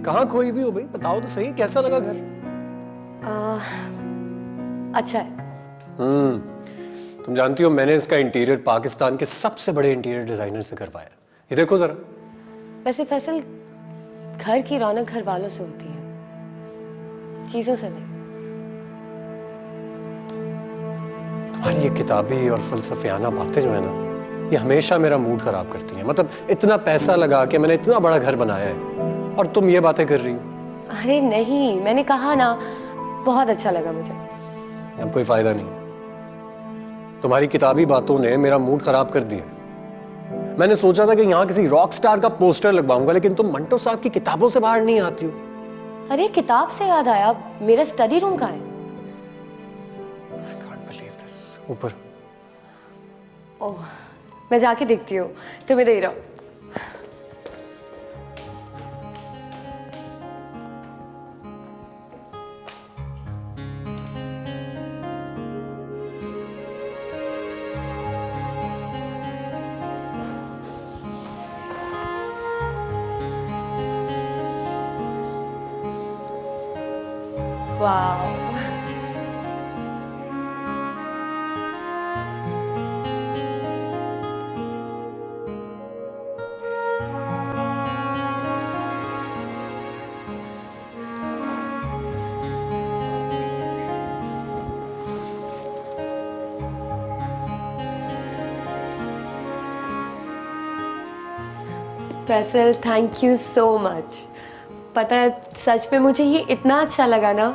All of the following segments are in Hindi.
कहाँ खोई हुई हो भाई? बताओ तो सही, कैसा लगा घर? अच्छा है। तुम जानती हो मैंने इसका इंटीरियर पाकिस्तान के सबसे बड़े इंटीरियर डिजाइनर से करवाया। ये देखो जरा। वैसे फैसल, घर की रौनक घर वालों से होती है, चीजों से नहीं। तुम्हारी ये किताबी और फलसफियाना बातें जो है ना, ये हमेशा मेरा मूड खराब करती हैं। मतलब इतना पैसा लगा के मैंने इतना बड़ा घर बनाया है और तुम ये बातें कर रही हो। अरे नहीं, मैंने कहा ना, बहुत अच्छा लगा मुझे। अब कोई फायदा नहीं, तुम्हारी किताबी बातों ने मेरा मूड खराब कर दिया। मैंने सोचा था कि यहाँ किसी रॉक स्टार का पोस्टर लगवाऊंगा, लेकिन तुम मंटो साहब की किताबों से बाहर नहीं आती हो। अरे किताब से याद आया, मेरा स्टडी रूम कहाँ है? I can't believe this. ऊपर। ओह, मैं जाके देखती हूँ, तुम इधर ही रहो। वाह, Faisal thank you so much. पता है, सच में मुझे ये इतना अच्छा लगा ना,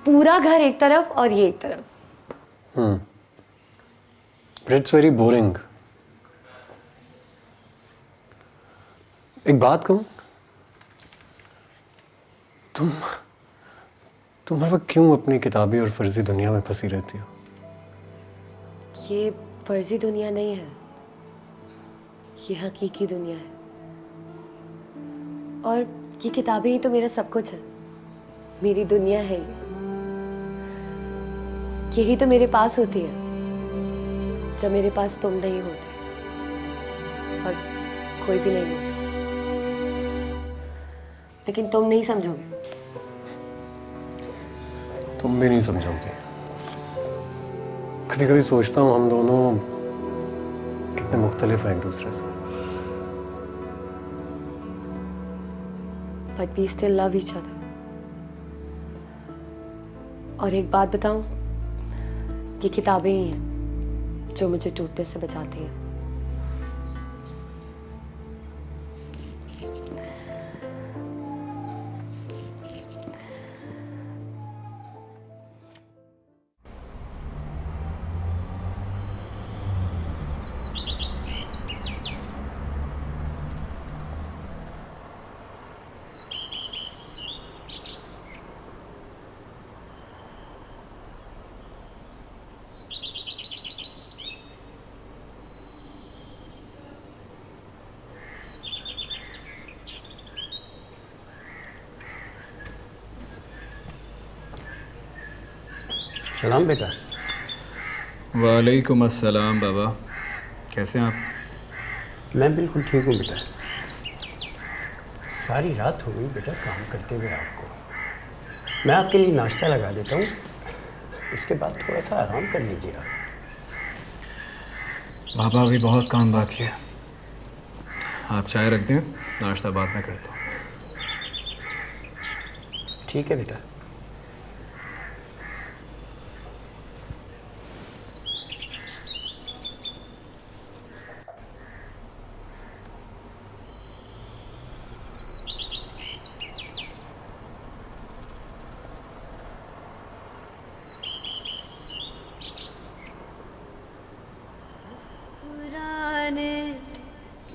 पूरा घर एक तरफ और ये एक तरफ। But it's very boring. एक बात कहूं, तुम हर वक्त क्यों अपनी किताबी और फर्जी दुनिया में फंसी रहती हो? ये फर्जी दुनिया नहीं है, ये हकीकी दुनिया है। और ये किताबें ही तो मेरा सब कुछ है, मेरी दुनिया है ये। यही तो मेरे पास होती है जब मेरे पास तुम नहीं होते और कोई भी नहीं होता। लेकिन तुम नहीं समझोगे। तुम भी नहीं समझोगे। कभी कभी सोचता हूँ हम दोनों कितने मुख्तलिफ हैं एक दूसरे से। But we still love each other. और एक बात बताऊं, ये किताबें ही हैं जो मुझे टूटने से बचाती हैं। सलाम बेटा। वालेकुम अस्सलाम बाबा, कैसे हैं आप? मैं बिल्कुल ठीक हूँ बेटा। सारी रात हो गई बेटा काम करते हुए आपको। मैं आपके लिए नाश्ता लगा देता हूँ, उसके बाद थोड़ा सा आराम कर लीजिए आप। बाबा अभी बहुत काम बाकी है, आप चाय रख दें, नाश्ता बाद में करता हूँ। ठीक है बेटा।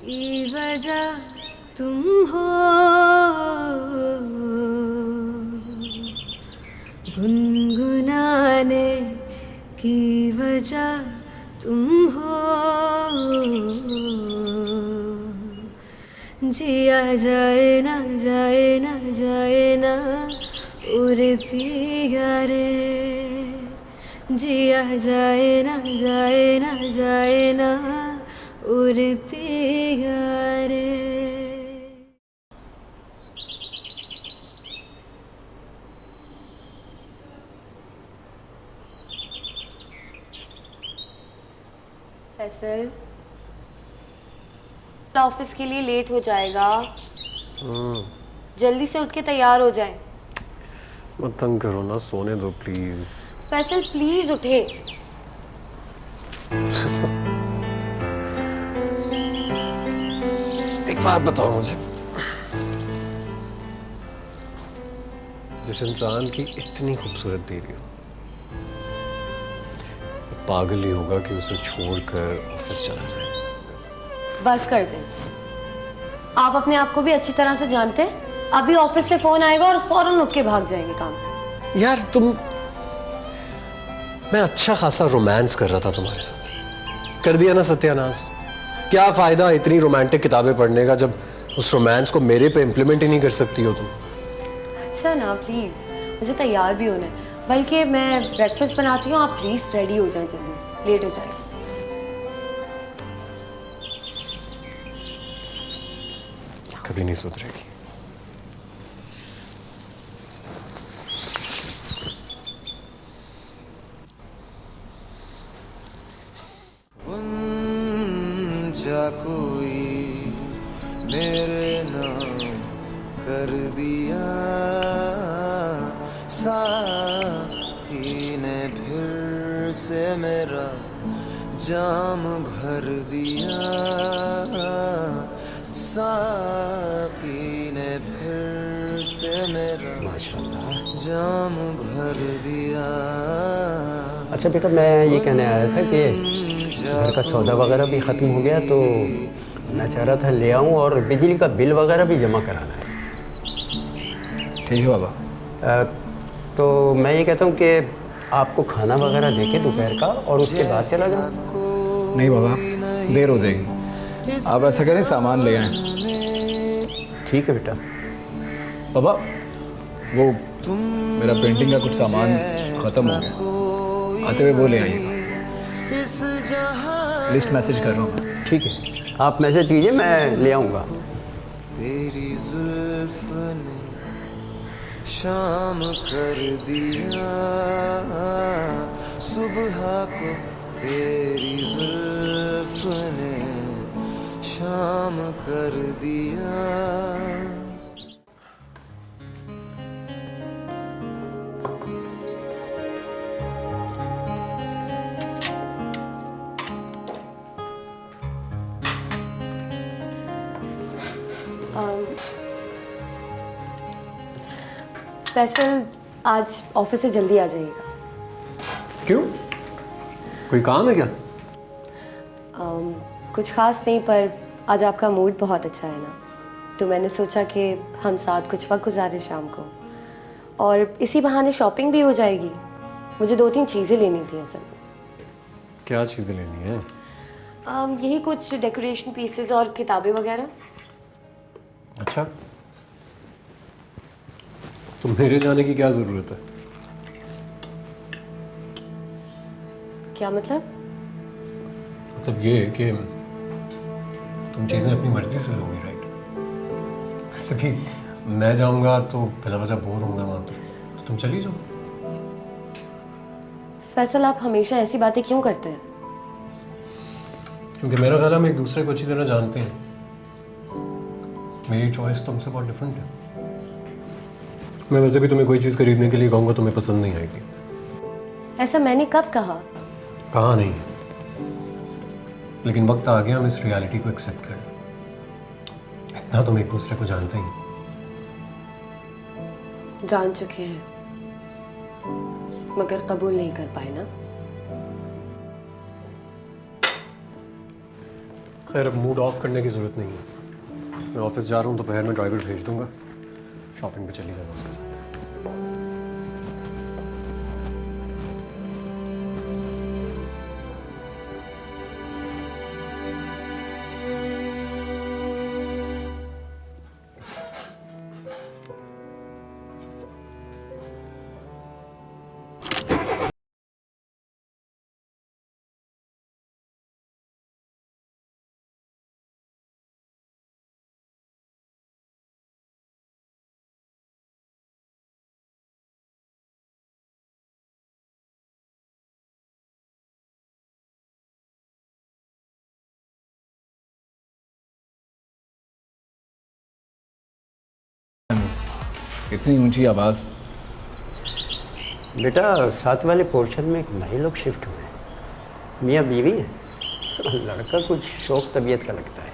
की वजह तुम हो, गुनगुनाने की वजह तुम हो, जिया जाए ना जाए ना जाए ना उरे पिया रे, जिया जाए ना जाए ना जाए ना उरे पिया रे। फैसल, ऑफिस के लिए लेट हो जाएगा, जल्दी से उठ के तैयार हो जाए। मत तंग करो ना, सोने दो प्लीज। फैसल प्लीज उठे। एक बात बताओ मुझे, जिस इंसान की इतनी खूबसूरत बीवी हो, वो पागल ही होगा कि उसे छोड़कर ऑफिस चला जाए। बस कर दे। आप अपने आप को भी अच्छी तरह से जानते हैं। अभी ऑफिस से फोन आएगा और फौरन उठ के भाग जाएंगे काम पे। यार मैं अच्छा खासा रोमांस कर रहा था तुम्हारे साथ, कर दिया ना सत्यानाश। क्या फायदा इतनी रोमांटिक किताबें पढ़ने का जब उस रोमांस को मेरे पे इम्प्लीमेंट ही नहीं कर सकती हो तुम। अच्छा ना, प्लीज मुझे तैयार भी होना है, बल्कि मैं ब्रेकफास्ट बनाती हूँ, आप प्लीज रेडी हो जाएं जल्दी से, लेट हो जाएगा। कभी नहीं सुधरेगी। जा कोई मेरे नाम कर दिया, साथी ने फिर से मेरा जाम भर दिया, साथी ने फिर से मेरा माशाल्लाह। जाम भर दिया। अच्छा बेटा, मैं ये कहने आया था कि घर का सौदा वगैरह भी ख़त्म हो गया, तो मैं चाह रहा था ले आऊँ, और बिजली का बिल वगैरह भी जमा कराना है। ठीक है बाबा। तो मैं ये कहता हूँ कि आपको खाना वगैरह देके दोपहर का, और उसके बाद चला जाऊँ। नहीं बाबा, देर हो जाएगी। आप ऐसा करें, सामान ले आएं। ठीक है बेटा। बाबा, वो मेरा पेंटिंग का कुछ सामान ख़त्म हो गया, आते हुए वो ले आइएगा। लिस्ट मैसेज कर रहा हूँ मैं। ठीक है, आप मैसेज कीजिए, मैं ले आऊँगा। तेरी जुल्फ ने शाम कर दिया, सुबह को तेरी जुल्फ ने शाम कर दिया। फैसल, आज ऑफिस से जल्दी आ जाइएगा। क्यों, कोई काम है क्या? कुछ खास नहीं, पर आज आपका मूड बहुत अच्छा है ना, तो मैंने सोचा कि हम साथ कुछ वक्त गुजारें शाम को, और इसी बहाने शॉपिंग भी हो जाएगी। मुझे 2-3 चीज़ें लेनी थी असल में। क्या चीजें लेनी है? यही कुछ डेकोरेशन पीसेस और किताबें वगैरह। अच्छा, तो मेरे जाने की क्या जरूरत है? क्या मतलब? मतलब ये कि तुम चीजें अपनी मर्जी से लोगी, राइट? वैसे भी मैं जाऊंगा तो बिला वजह बोर होऊंगा वहां पर, तो तुम चली जाओ। फैसल, आप हमेशा ऐसी बातें क्यों करते हैं? क्योंकि मेरा ख्याल है हम एक दूसरे को अच्छी तरह जानते हैं। मेरी चॉइस तुमसे बहुत डिफरेंट है। मैं वैसे भी तुम्हें कोई चीज़ खरीदने के लिए कहूँगा, तुम्हें पसंद नहीं आएगी। ऐसा मैंने कब कहा? कहा नहीं है, लेकिन वक्त आ गया हम इस रियलिटी को एक्सेप्ट करें। इतना तुम एक दूसरे को जानते ही। जान चुके हैं, मगर कबूल नहीं कर पाए ना। खैर, अब मूड ऑफ करने की जरूरत नहीं है। मैं ऑफिस जा रहा हूँ, दोपहर में ड्राइवर भेज दूंगा, शॉपिंग पे चली जाना उसके साथ। इतनी ऊंची आवाज़। बेटा साथ वाले पोर्शन में एक नए लोग शिफ्ट हुए हैं, मियाँ बीवी हैं। लड़का कुछ शौक तबीयत का लगता है।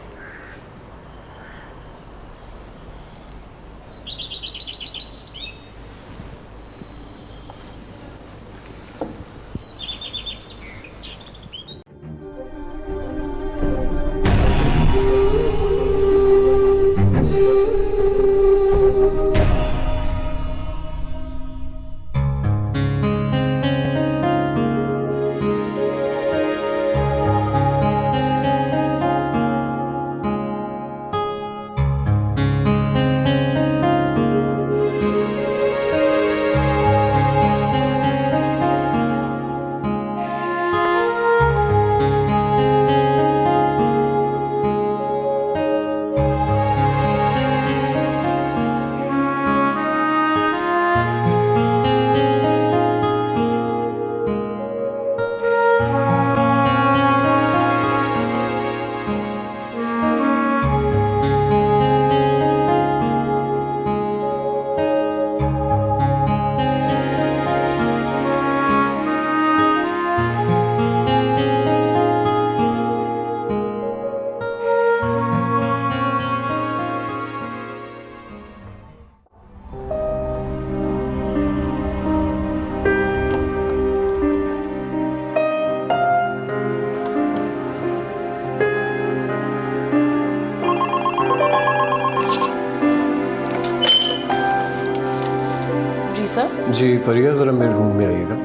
जी सर। जी फरिया, ज़रा मेरे रूम में आइएगा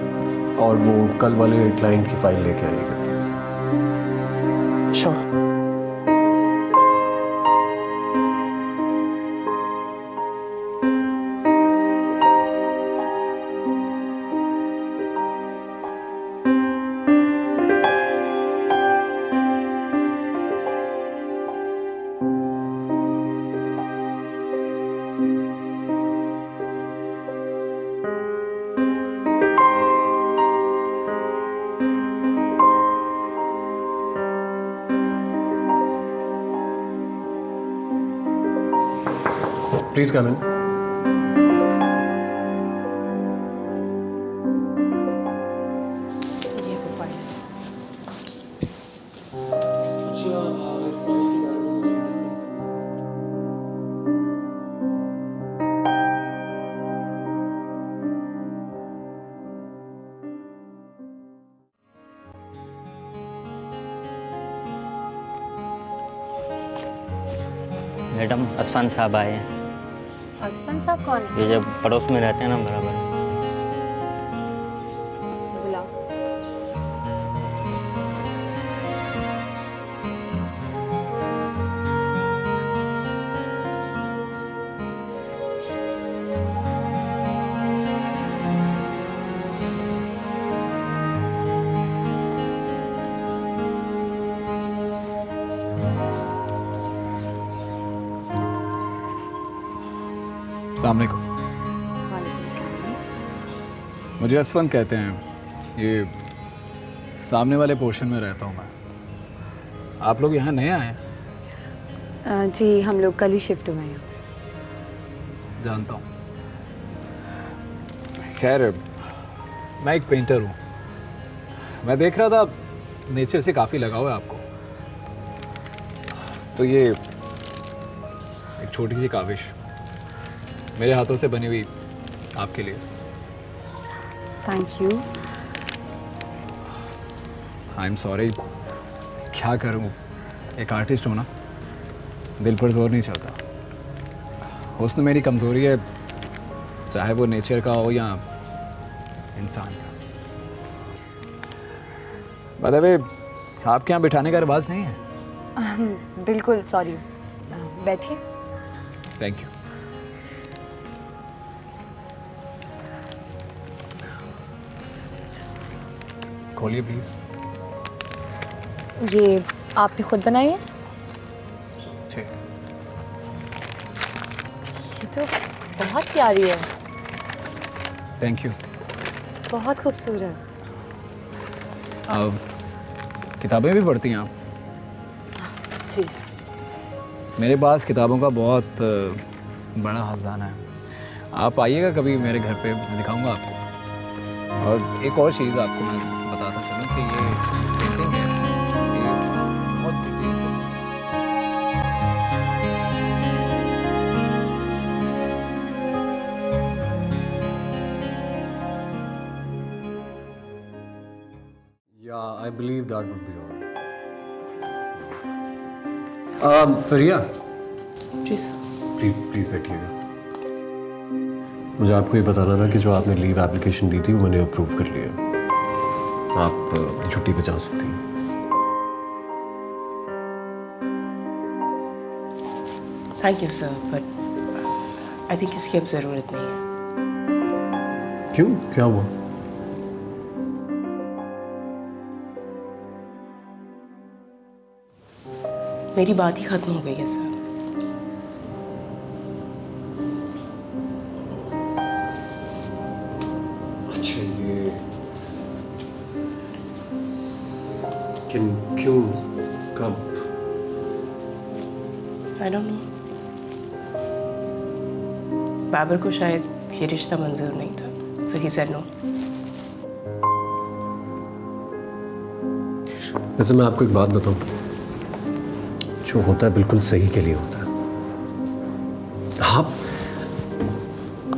और वो कल वाले क्लाइंट की फ़ाइल लेके आइएगा प्लीज़। श्योर। प्लीज़ कम इन। ये तो फाइल है सर। मैडम असफान साहब आए हैं। हस्बैंड साहब कौन है? ये जब पड़ोस में रहते हैं ना बराबर। बुलाओ। अस्सलाम वालेकुम। वालेकुम अस्सलाम। मुझे असफन कहते हैं। ये सामने वाले पोर्शन में रहता हूँ मैं। आप लोग यहाँ नए आए हैं? जी हम लोग कल ही शिफ्ट हुए हैं। जानता हूँ। खैर मैं एक पेंटर हूँ। मैं देख रहा था नेचर से काफ़ी लगाव है आपको, तो ये एक छोटी सी काविश मेरे हाथों से बनी हुई आपके लिए। Thank you. I am sorry. क्या करूँ, एक आर्टिस्ट हूँ ना, दिल पर जोर नहीं चलता। हुस्न मेरी कमज़ोरी है, चाहे वो नेचर का हो या इंसान का। बताइए, आपके यहाँ बिठाने का रिवाज नहीं है? बिल्कुल सॉरी। बैठिए। Thank you. खोलिए प्लीज़। ये आपने खुद बनाई है? जी। ये तो बहुत प्यारी है। Thank you. बहुत खूबसूरत। अब किताबें भी पढ़ती हैं आप? जी। मेरे पास किताबों का बहुत बड़ा खजाना है। आप आइएगा कभी मेरे घर पे, मैं दिखाऊंगा आपको। और एक और चीज़ आपको मैं बताता चलूँ कि ये पेंटिंग है, ये बहुत डिटेल से Yeah, I believe that would be all. Fariya, जी सर। प्लीज बैठिएगा। मुझे आपको ये बताना था कि जो आपने लीव एप्लीकेशन दी थी वो मैंने अप्रूव कर लिया। आप छुट्टी पे जा सकती हैं। Thank you sir, but I think इसकी अब ज़रूरत नहीं है। क्यों, क्या हुआ? मेरी बात ही ख़त्म हो गई है सर। अच्छा, ये क्यों, कब? I don't know. बाबर को शायद ये रिश्ता मंजूर नहीं था, सो ही सेड नो। वैसे मैं आपको एक बात बताऊं, जो होता है बिल्कुल सही के लिए होता है।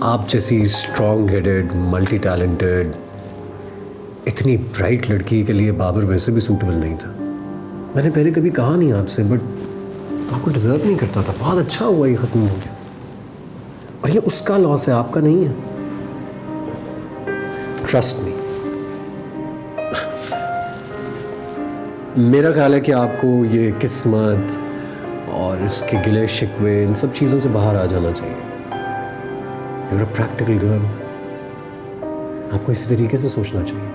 आप जैसी स्ट्रॉन्ग हेडेड, मल्टी टैलेंटेड, इतनी ब्राइट लड़की के लिए बाबर वैसे भी सूटेबल नहीं था। मैंने पहले कभी कहा नहीं आपसे, बट आपको डिजर्व नहीं करता था। बहुत अच्छा हुआ ये खत्म हो गया, और ये उसका लॉस है, आपका नहीं है। Trust me. मेरा ख्याल है कि आपको ये किस्मत और इसके गिले शिकवे, इन सब चीज़ों से बाहर आ जाना चाहिए। You're a practical girl. आपको इसी तरीके से सोचना चाहिए।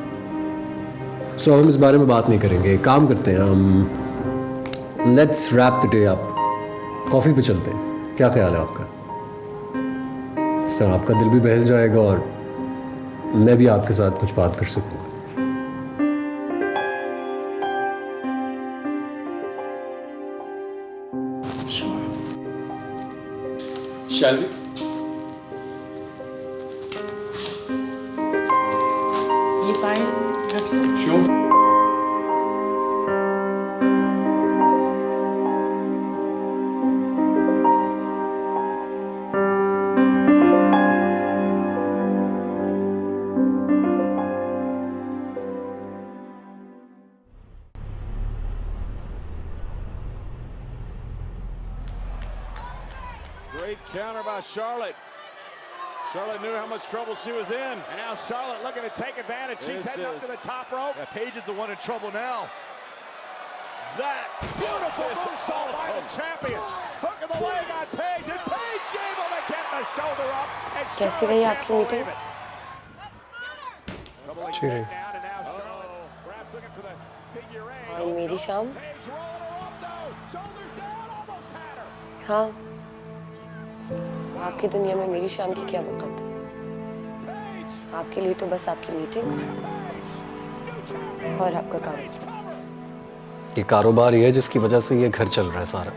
सो हम इस बारे में बात नहीं करेंगे। एक काम करते हैं हम, let's wrap the day up. Coffee पे चलते हैं, क्या ख्याल है आपका? इस तरह आपका दिल भी बहल जाएगा और मैं भी आपके साथ कुछ बात कर सकूँगा। Shall we? ये फाइल रख लो। Sure. Great counter by Charlotte. Charlotte knew how much trouble she was in. And now Charlotte looking to take advantage. She's heading up to the top rope. Yeah, Paige is the one in trouble now. That beautiful moonsault by the champion. Hook of the leg on Paige, and Paige able to get the shoulder up. And कैसी Charlotte रही can't आपकी मीटिंग? believe it. Doubling अच्छी रही। takedown, and now Charlotte perhaps looking for the figure eight. और मेरी शाम? Paige rolling her up though. Shoulders down, almost had her. हाँ, आपकी दुनिया में मेरी शाम की क्या वक़्त? आपके लिए तो बस आपकी मीटिंग्स और आपका काम। ये कारोबार ही है जिसकी वजह से ये घर चल रहा है सारा।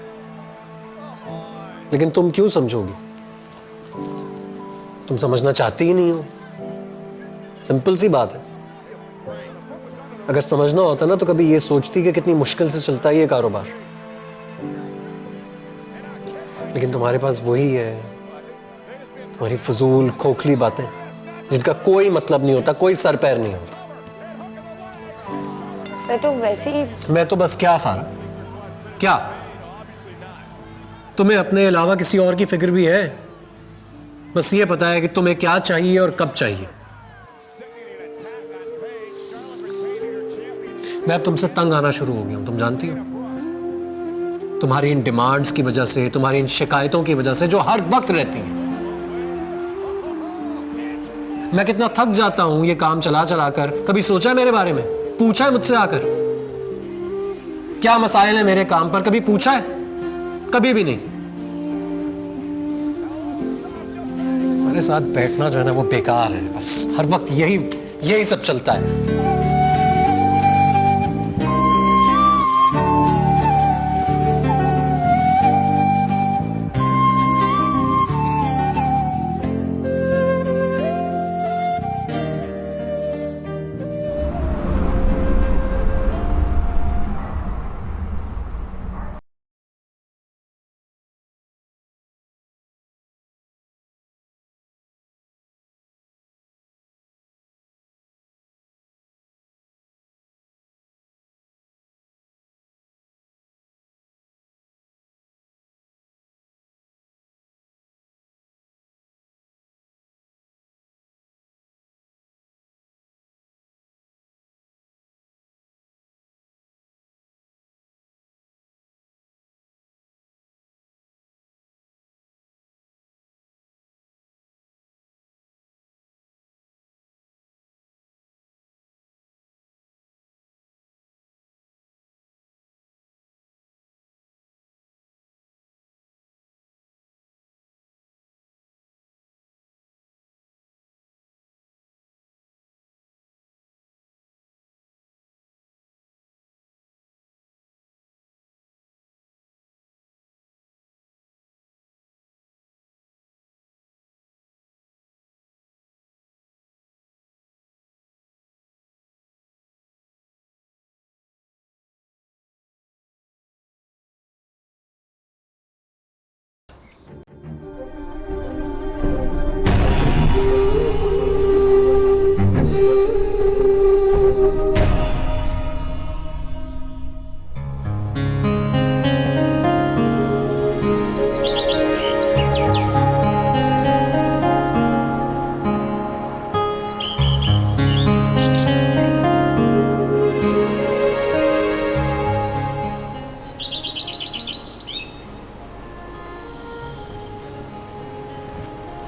लेकिन तुम क्यों समझोगी? तुम समझना चाहती ही नहीं हो। सिंपल सी बात है। अगर समझना होता ना तो कभी ये सोचती कि कितनी मुश्किल से चलता है ये कारोबार। लेकिन तुम्हारे पास वही है, तुम्हारी फजूल खोखली बातें जिनका कोई मतलब नहीं होता, कोई सर पैर नहीं होता। मैं तो वैसे ही। मैं तो बस क्या सारा क्या? तुम्हें अपने अलावा किसी और की फिक्र भी है? बस ये पता है कि तुम्हें क्या चाहिए और कब चाहिए। मैं अब तुमसे तंग आना शुरू हो गया हूं, तुम जानती हो। तुम्हारी इन डिमांड्स की वजह से, तुम्हारी इन शिकायतों की वजह से जो हर वक्त रहती हैं। मैं कितना थक जाता हूं ये काम चला चला कर। कभी सोचा है मेरे बारे में? पूछा है मुझसे आकर क्या मसाइल है मेरे काम पर? कभी पूछा है? कभी भी नहीं। मेरे साथ बैठना जो है ना वो बेकार है। बस हर वक्त यही सब चलता है।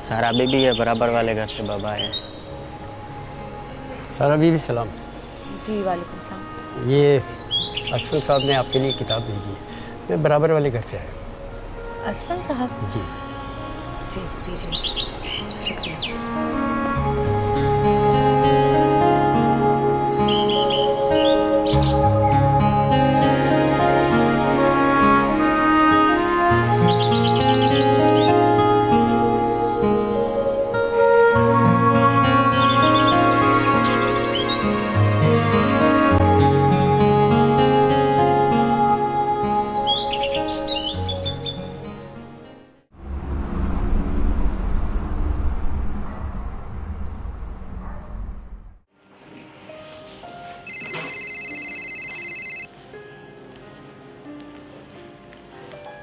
सारा बीबी है, बराबर वाले घर से बाबा है। सारा बीबी सलाम। जी वालेकुम सलाम। ये असफल साहब ने आपके लिए किताब भेजी है। मैं बराबर वाले घर से आया। असफल साहब? जी जी दीजिए, शुक्रिया।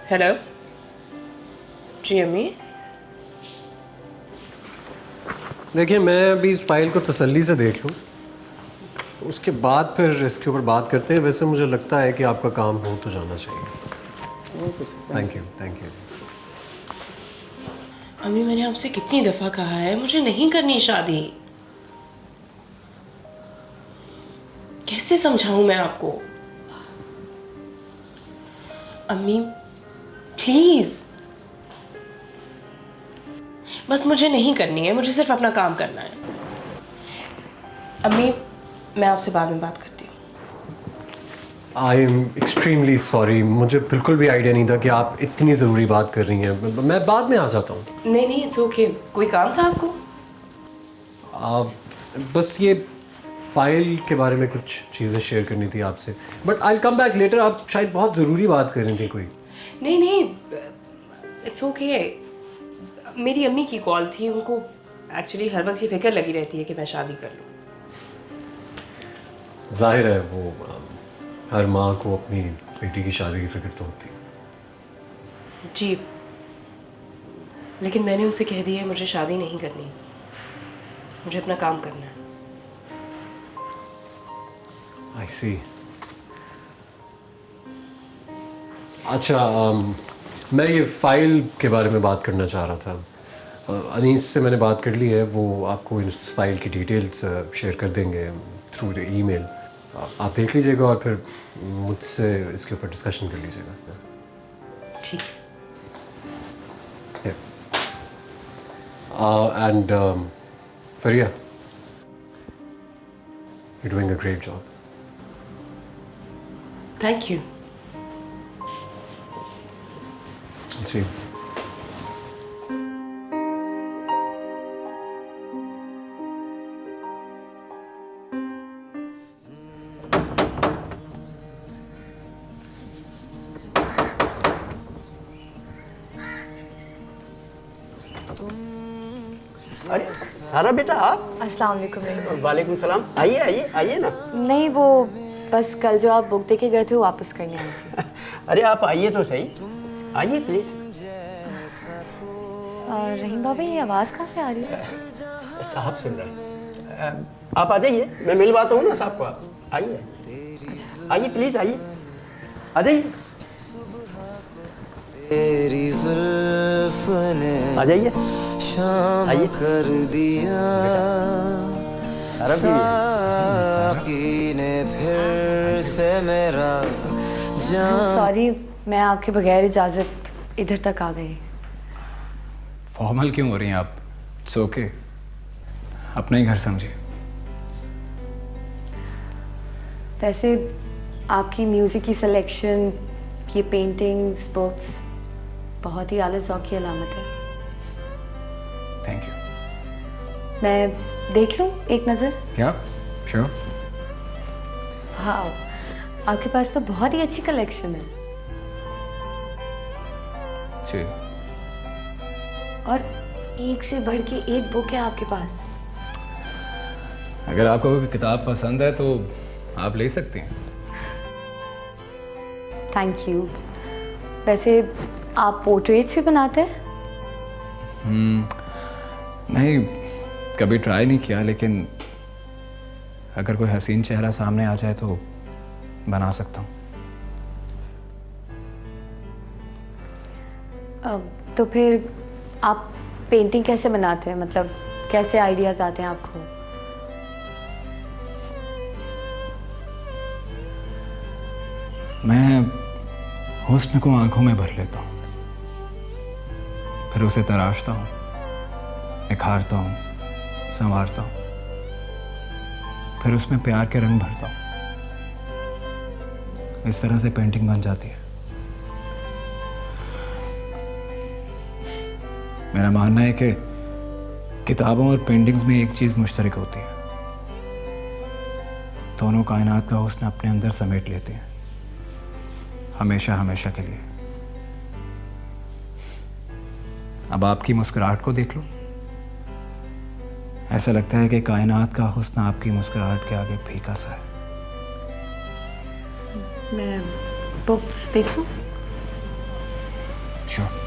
हेलो जी अम्मी। देखिए, मैं अभी इस फाइल को तसल्ली से देख लूँ, उसके बाद फिर इसके ऊपर बात करते हैं। वैसे मुझे लगता है कि आपका काम हो तो जाना चाहिए। Thank you, thank you. अम्मी मैंने आपसे कितनी दफ़ा कहा है मुझे नहीं करनी शादी। कैसे समझाऊं मैं आपको? अम्मी प्लीज, बस मुझे नहीं करनी है, मुझे सिर्फ अपना काम करना है। अम्मी मैं आपसे बाद में बात करती हूँ। आई एम एक्सट्रीमली सॉरी, मुझे बिल्कुल भी आइडिया नहीं था कि आप इतनी ज़रूरी बात कर रही हैं। मैं बाद में आ जाता हूँ। नहीं नहीं, इट्स ओके। कोई काम था आपको? बस ये फाइल के बारे में कुछ चीज़ें शेयर करनी थी आपसे, but I will come back later. आप शायद बहुत ज़रूरी बात कर रही थी कोई। नहीं नहीं, इट्स ओके। मेरी अम्मी की कॉल थी, उनको एक्चुअली हर वक्त ये फिक्र लगी रहती है कि मैं शादी कर लूँ। जाहिर है वो हर माँ को अपनी बेटी की शादी की फिक्र तो होती है। जी, लेकिन मैंने उनसे कह दिया है मुझे शादी नहीं करनी, मुझे अपना काम करना है। आई सी। अच्छा, मैं ये फ़ाइल के बारे में बात करना चाह रहा था। अनीस से मैंने बात कर ली है, वो आपको इस फाइल की डिटेल्स शेयर कर देंगे थ्रू द ईमेल। आप देख लीजिएगा और फिर मुझसे इसके ऊपर डिस्कशन कर लीजिएगा। ठीक। And Fariya, you're doing a great job. Thank you. See. अरे सारा बेटा आप? अस्सलाम वालेकुम रहीम। वालेकुम सलाम। आइए आइए आइए ना। नहीं, वो बस कल जो आप बुक दे के गए थे वो वापस करने आई थी। अरे आप आइए तो सही, आइए प्लीज। रहीम बाबा, ये आवाज़ कहाँ से आ रही है? साहब सुन रहे हैं। आप आ जाइए, मैं मिलवाता हूँ ना साहब को। आप आइए आइए प्लीज, आइए आ जाइए, तेरी जुल्फ ने आ जाइए। शाम आइए। कर दिया, सारा भी साकी ने फिर से मेरा जान। सॉरी, मैं आपके बगैर इजाज़त इधर तक आ गई। फॉर्मल क्यों हो रही हैं आप? इट्स ओके, अपना ही घर समझिए। वैसे आपकी म्यूज़िक की सिलेक्शन, ये पेंटिंग्स, बुक्स बहुत ही आला ज़ौक़ की अलामत है। Thank you. मैं देख लूँ एक नज़र? क्या? श्योर। हाँ, आपके पास तो बहुत ही अच्छी कलेक्शन है। जी। और एक से बढ़ के एक बुक है आपके पास। अगर आपको कोई किताब पसंद है तो आप ले सकती हैं। Thank you. वैसे आप पोर्ट्रेट्स भी बनाते हैं? नहीं, कभी ट्राई नहीं किया, लेकिन अगर कोई हसीन चेहरा सामने आ जाए तो बना सकता हूँ। तो फिर आप पेंटिंग कैसे बनाते हैं, मतलब कैसे आइडियाज आते हैं आपको? मैं हुस्न को आंखों में भर लेता हूँ, फिर उसे तराशता हूँ, निखारता हूँ, संवारता हूँ, फिर उसमें प्यार के रंग भरता हूँ। इस तरह से पेंटिंग बन जाती है। मेरा मानना है कि किताबों और पेंटिंग्स में एक चीज मुश्तरक होती है, दोनों कायनात का हुस्न अपने अंदर समेट लेते हैं, हमेशा हमेशा के लिए। अब आपकी मुस्कुराहट को देख लो, ऐसा लगता है कि कायनात का हुस्न आपकी मुस्कुराहट के आगे फीका सा है। मैं बुक्स देख लूं? श्योर।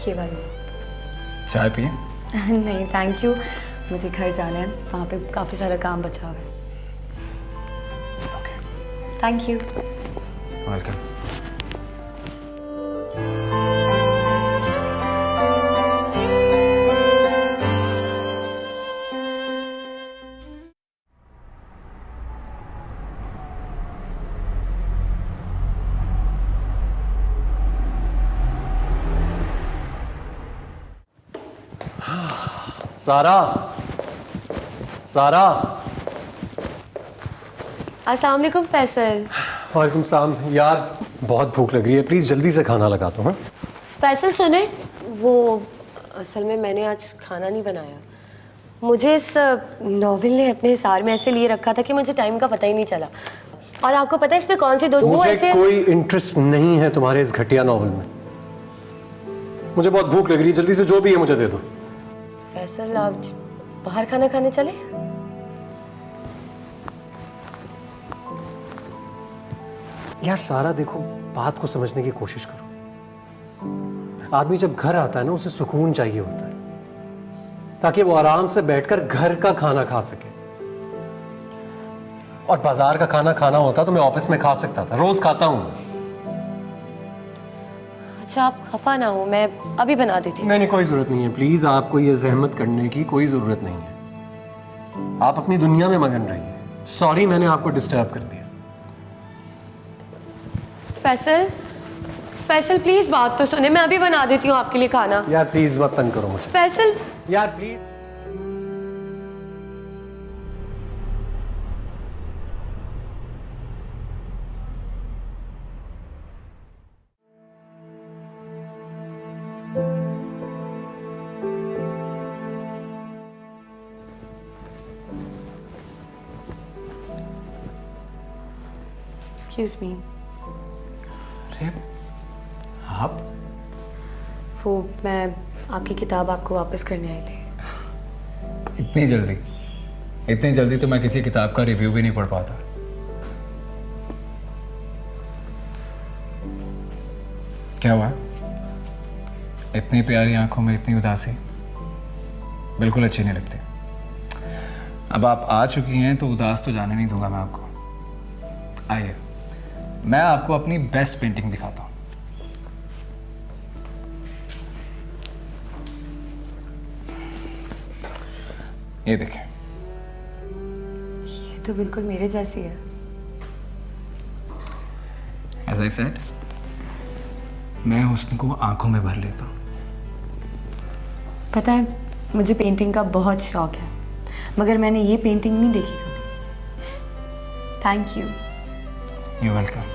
ये वाली। चाय पिए? नहीं थैंक यू, मुझे घर जाना है, वहाँ पे काफ़ी सारा काम बचा हुआ है। Okay, thank you. वेलकम। सारा, सारा। अस्सलाम वालेकुम फैसल। वालेकुम सलाम। यार बहुत भूख लग रही है, प्लीज़ जल्दी से खाना लगा दो। हाँ फैसल सुने, वो असल में मैंने आज खाना नहीं बनाया। मुझे इस नॉवेल ने अपने हिसार में ऐसे लिए रखा था कि मुझे टाइम का पता ही नहीं चला। और आपको पता है इसमें कौन सी दो वो मुझे ऐसे। कोई इंटरेस्ट नहीं है तुम्हारे इस घटिया नॉवल में। मुझे बहुत भूख लग रही है, जल्दी से जो भी है मुझे दे दो। फैसल आप बाहर खाना खाने चले? यार सारा देखो, बात को समझने की कोशिश करो। आदमी जब घर आता है ना, उसे सुकून चाहिए होता है ताकि वो आराम से बैठकर घर का खाना खा सके। और बाजार का खाना खाना होता तो मैं ऑफिस में खा सकता था, रोज खाता हूं। अच्छा आप खफा ना हो, मैं अभी बना देती हूँ। नहीं, कोई जरूरत नहीं है, प्लीज आपको ये जहमत करने की कोई जरूरत नहीं है। आप अपनी दुनिया में मगन रहिए। सॉरी मैंने आपको डिस्टर्ब कर दिया। फैसल, फैसल प्लीज बात तो सुने, मैं अभी बना देती हूँ आपके लिए खाना। यार प्लीज मत तंग करो मुझे। फैसल यार प्लीज। एक्सक्यूज मी, अरे आप? वो मैं आपकी किताब आपको वापस करने आई थी। इतनी जल्दी? इतनी जल्दी तो मैं किसी किताब का रिव्यू भी नहीं पढ़ पाता। क्या हुआ? इतनी प्यारी आंखों में इतनी उदासी बिल्कुल अच्छी नहीं लगती। अब आप आ चुकी हैं तो उदास तो जाने नहीं दूंगा मैं आपको। आइए, मैं आपको अपनी बेस्ट पेंटिंग दिखाता हूँ। ये देखिए। ये तो बिल्कुल मेरे जैसी है। As I said, मैं हुस्न को आंखों में भर लेता हूँ। पता है मुझे पेंटिंग का बहुत शौक है, मगर मैंने ये पेंटिंग नहीं देखी कभी। Thank you. You're welcome।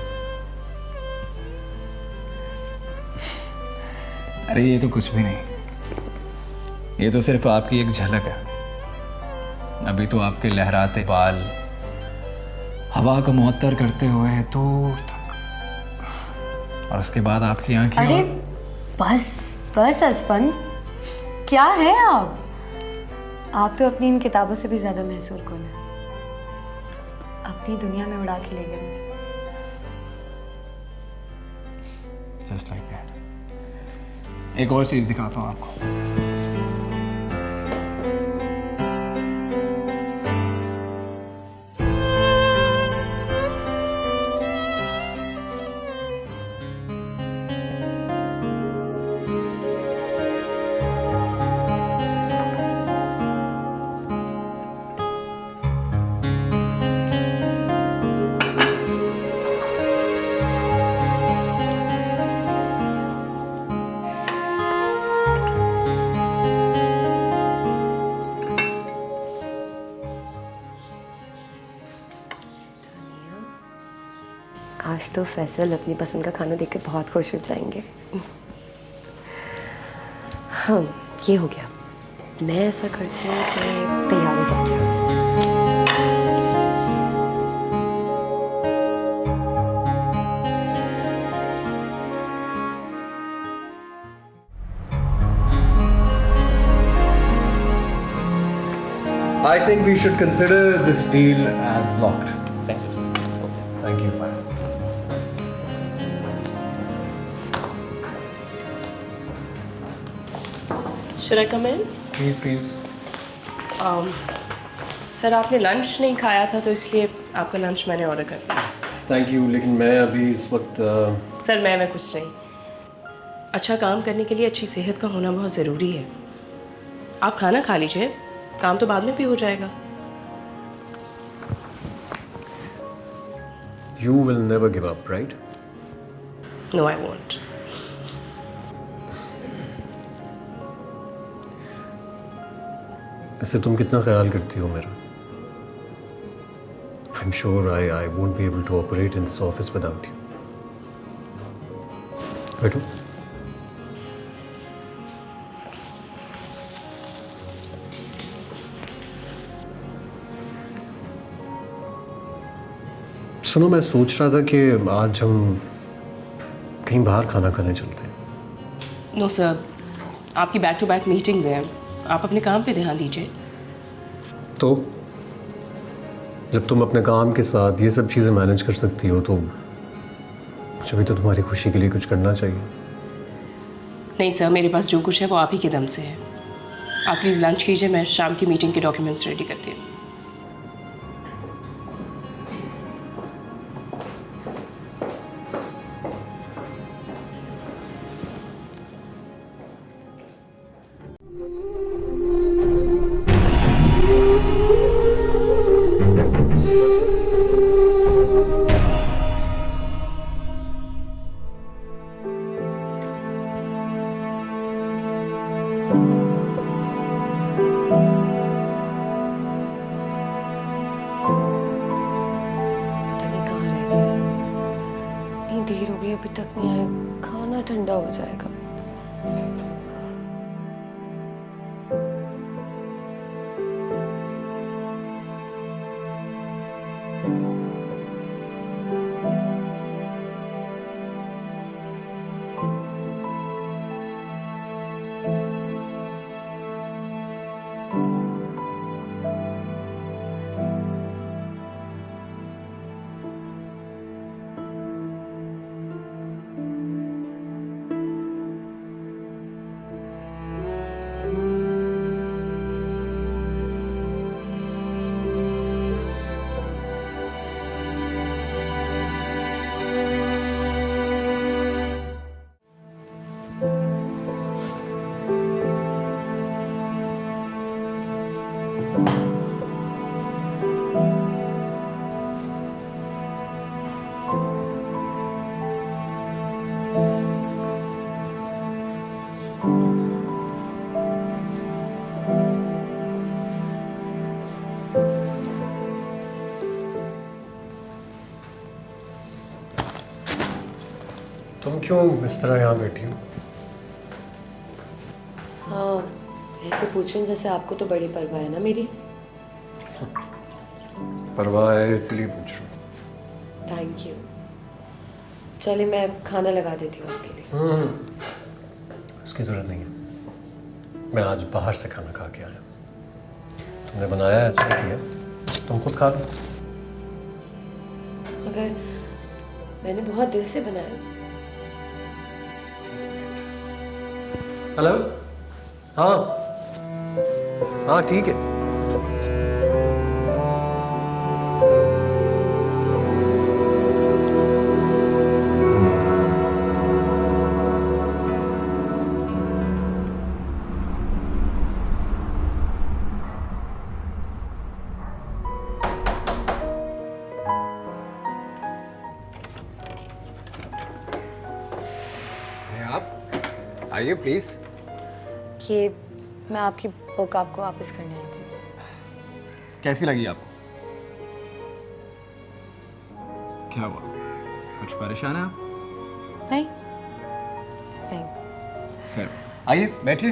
अरे ये तो कुछ भी नहीं, ये तो सिर्फ आपकी एक झलक है। अभी तो आपके लहराते बाल हवा को मुअत्तर करते हुए दूर तक, और उसके बाद आपकी आंखें। अरे बस बस असफन, क्या है आप? आप तो अपनी इन किताबों से भी ज्यादा महसूर कौन है। अपनी दुनिया में उड़ा के ले गए मुझे। Just like that. एक और चीज दिखाता हूँ आपको। आज तो फैसल अपनी पसंद का खाना देखकर बहुत खुश हो जाएंगे। हाँ, ये हो गया। मैं ऐसा करती हूँ कि तैयार हो जाती हूँ। I think we should consider this deal as locked. Thank you. Thank you. Bye. Should I come in? Please, please. Sir आपने लंच नहीं खाया था तो इसलिए आपका लंच मैंने ऑर्डर कर दिया। Thank you. लेकिन मैं अभी इस वक्त सर मैं कुछ नहीं। अच्छा काम करने के लिए अच्छी सेहत का होना बहुत ज़रूरी है। आप खाना खा लीजिए, काम तो बाद में भी हो जाएगा। You will never give up, right? No, I won't. इससे तुम कितना ख्याल करती हो मेरा? I'm sure I won't be able to operate in this office without you. बैठो। सुनो, मैं सोच रहा था कि आज हम कहीं बाहर खाना खाने चलते हैं। नो सर, आपकी बैक टू बैक मीटिंग्स हैं, आप अपने काम पे ध्यान दीजिए। तो जब तुम अपने काम के साथ ये सब चीज़ें मैनेज कर सकती हो तो मुझे भी तो तुम्हारी खुशी के लिए कुछ करना चाहिए। नहीं सर, मेरे पास जो कुछ है वो आप ही के दम से है। आप प्लीज़ लंच कीजिए, मैं शाम की मीटिंग के डॉक्यूमेंट्स रेडी करती हूँ। पता नहीं कहाँ रह गया। इतनी देर हो गई अभी तक नहीं आया। खाना ठंडा हो जाएगा। तुम क्यों इस तरह यहाँ बैठी हो? हाँ, ऐसे पूछ रही हूँ जैसे आपको तो बड़ी परवाह है ना मेरी। परवाह है इसलिए पूछ रहा हूँ। Thank you. चलिए मैं खाना लगा देती हूँ आपके लिए। उसकी ज़रूरत नहीं है। मैं आज बाहर से खाना खा के आया। तुमने बनाया है, अच्छा किया। तुम खुद खा लो। मगर मैंने बहुत दिल से बनाया। हेलो। हाँ हाँ ठीक है। अरे आप आइए प्लीज़। कि मैं आपकी बुक आपको वापस करने आई थी। कैसी लगी आपको? क्या हुआ? कुछ परेशान है आप? नहीं नहीं खैर, आइए बैठिए।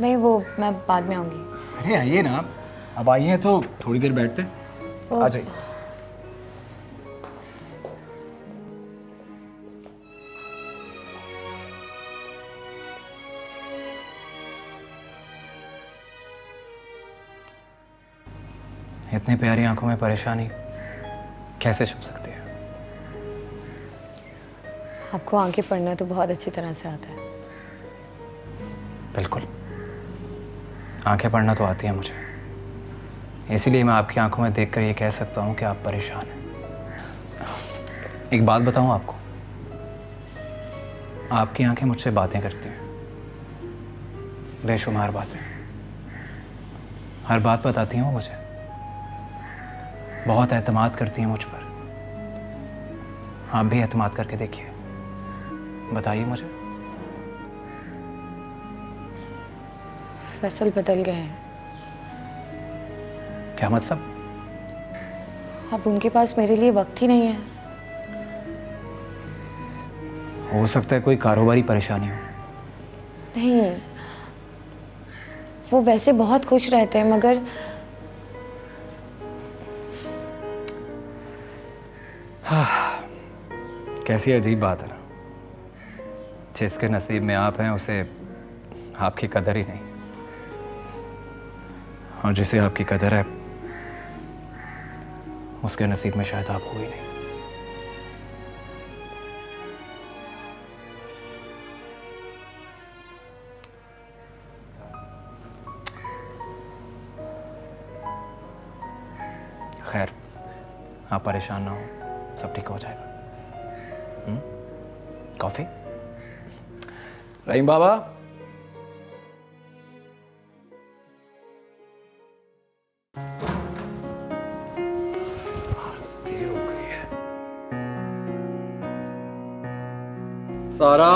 नहीं, वो मैं बाद में आऊँगी। अरे आइए ना, अब आइए तो थोड़ी देर बैठते हैं। आ जाइए। इतनी प्यारी आंखों में परेशानी कैसे छुप सकती है? आपको आंखें पढ़ना तो बहुत अच्छी तरह से आता है। बिल्कुल, आंखें पढ़ना तो आती है मुझे, इसीलिए मैं आपकी आंखों में देखकर ये कह सकता हूँ कि आप परेशान हैं। एक बात बताऊँ आपको, आपकी आंखें मुझसे बातें करती हैं, बेशुमार बातें, हर बात बताती हैं वो मुझे, बहुत एतमाद करती हैं मुझ पर। आप भी एतमाद करके देखिए, बताइए मुझे। फैसल बदल गए हैं। क्या मतलब? अब उनके पास मेरे लिए वक्त ही नहीं है। हो सकता है कोई कारोबारी परेशानी हो। नहीं, वो वैसे बहुत खुश रहते हैं, मगर कैसी अजीब बात है ना, जिसके नसीब में आप हैं उसे आपकी कदर ही नहीं, और जिसे आपकी कदर है उसके नसीब में शायद आप हो ही नहीं। खैर, आप परेशान ना हो, सब ठीक हो जाएगा। कॉफी? रहीम बाबा, देर हो गई है। सारा,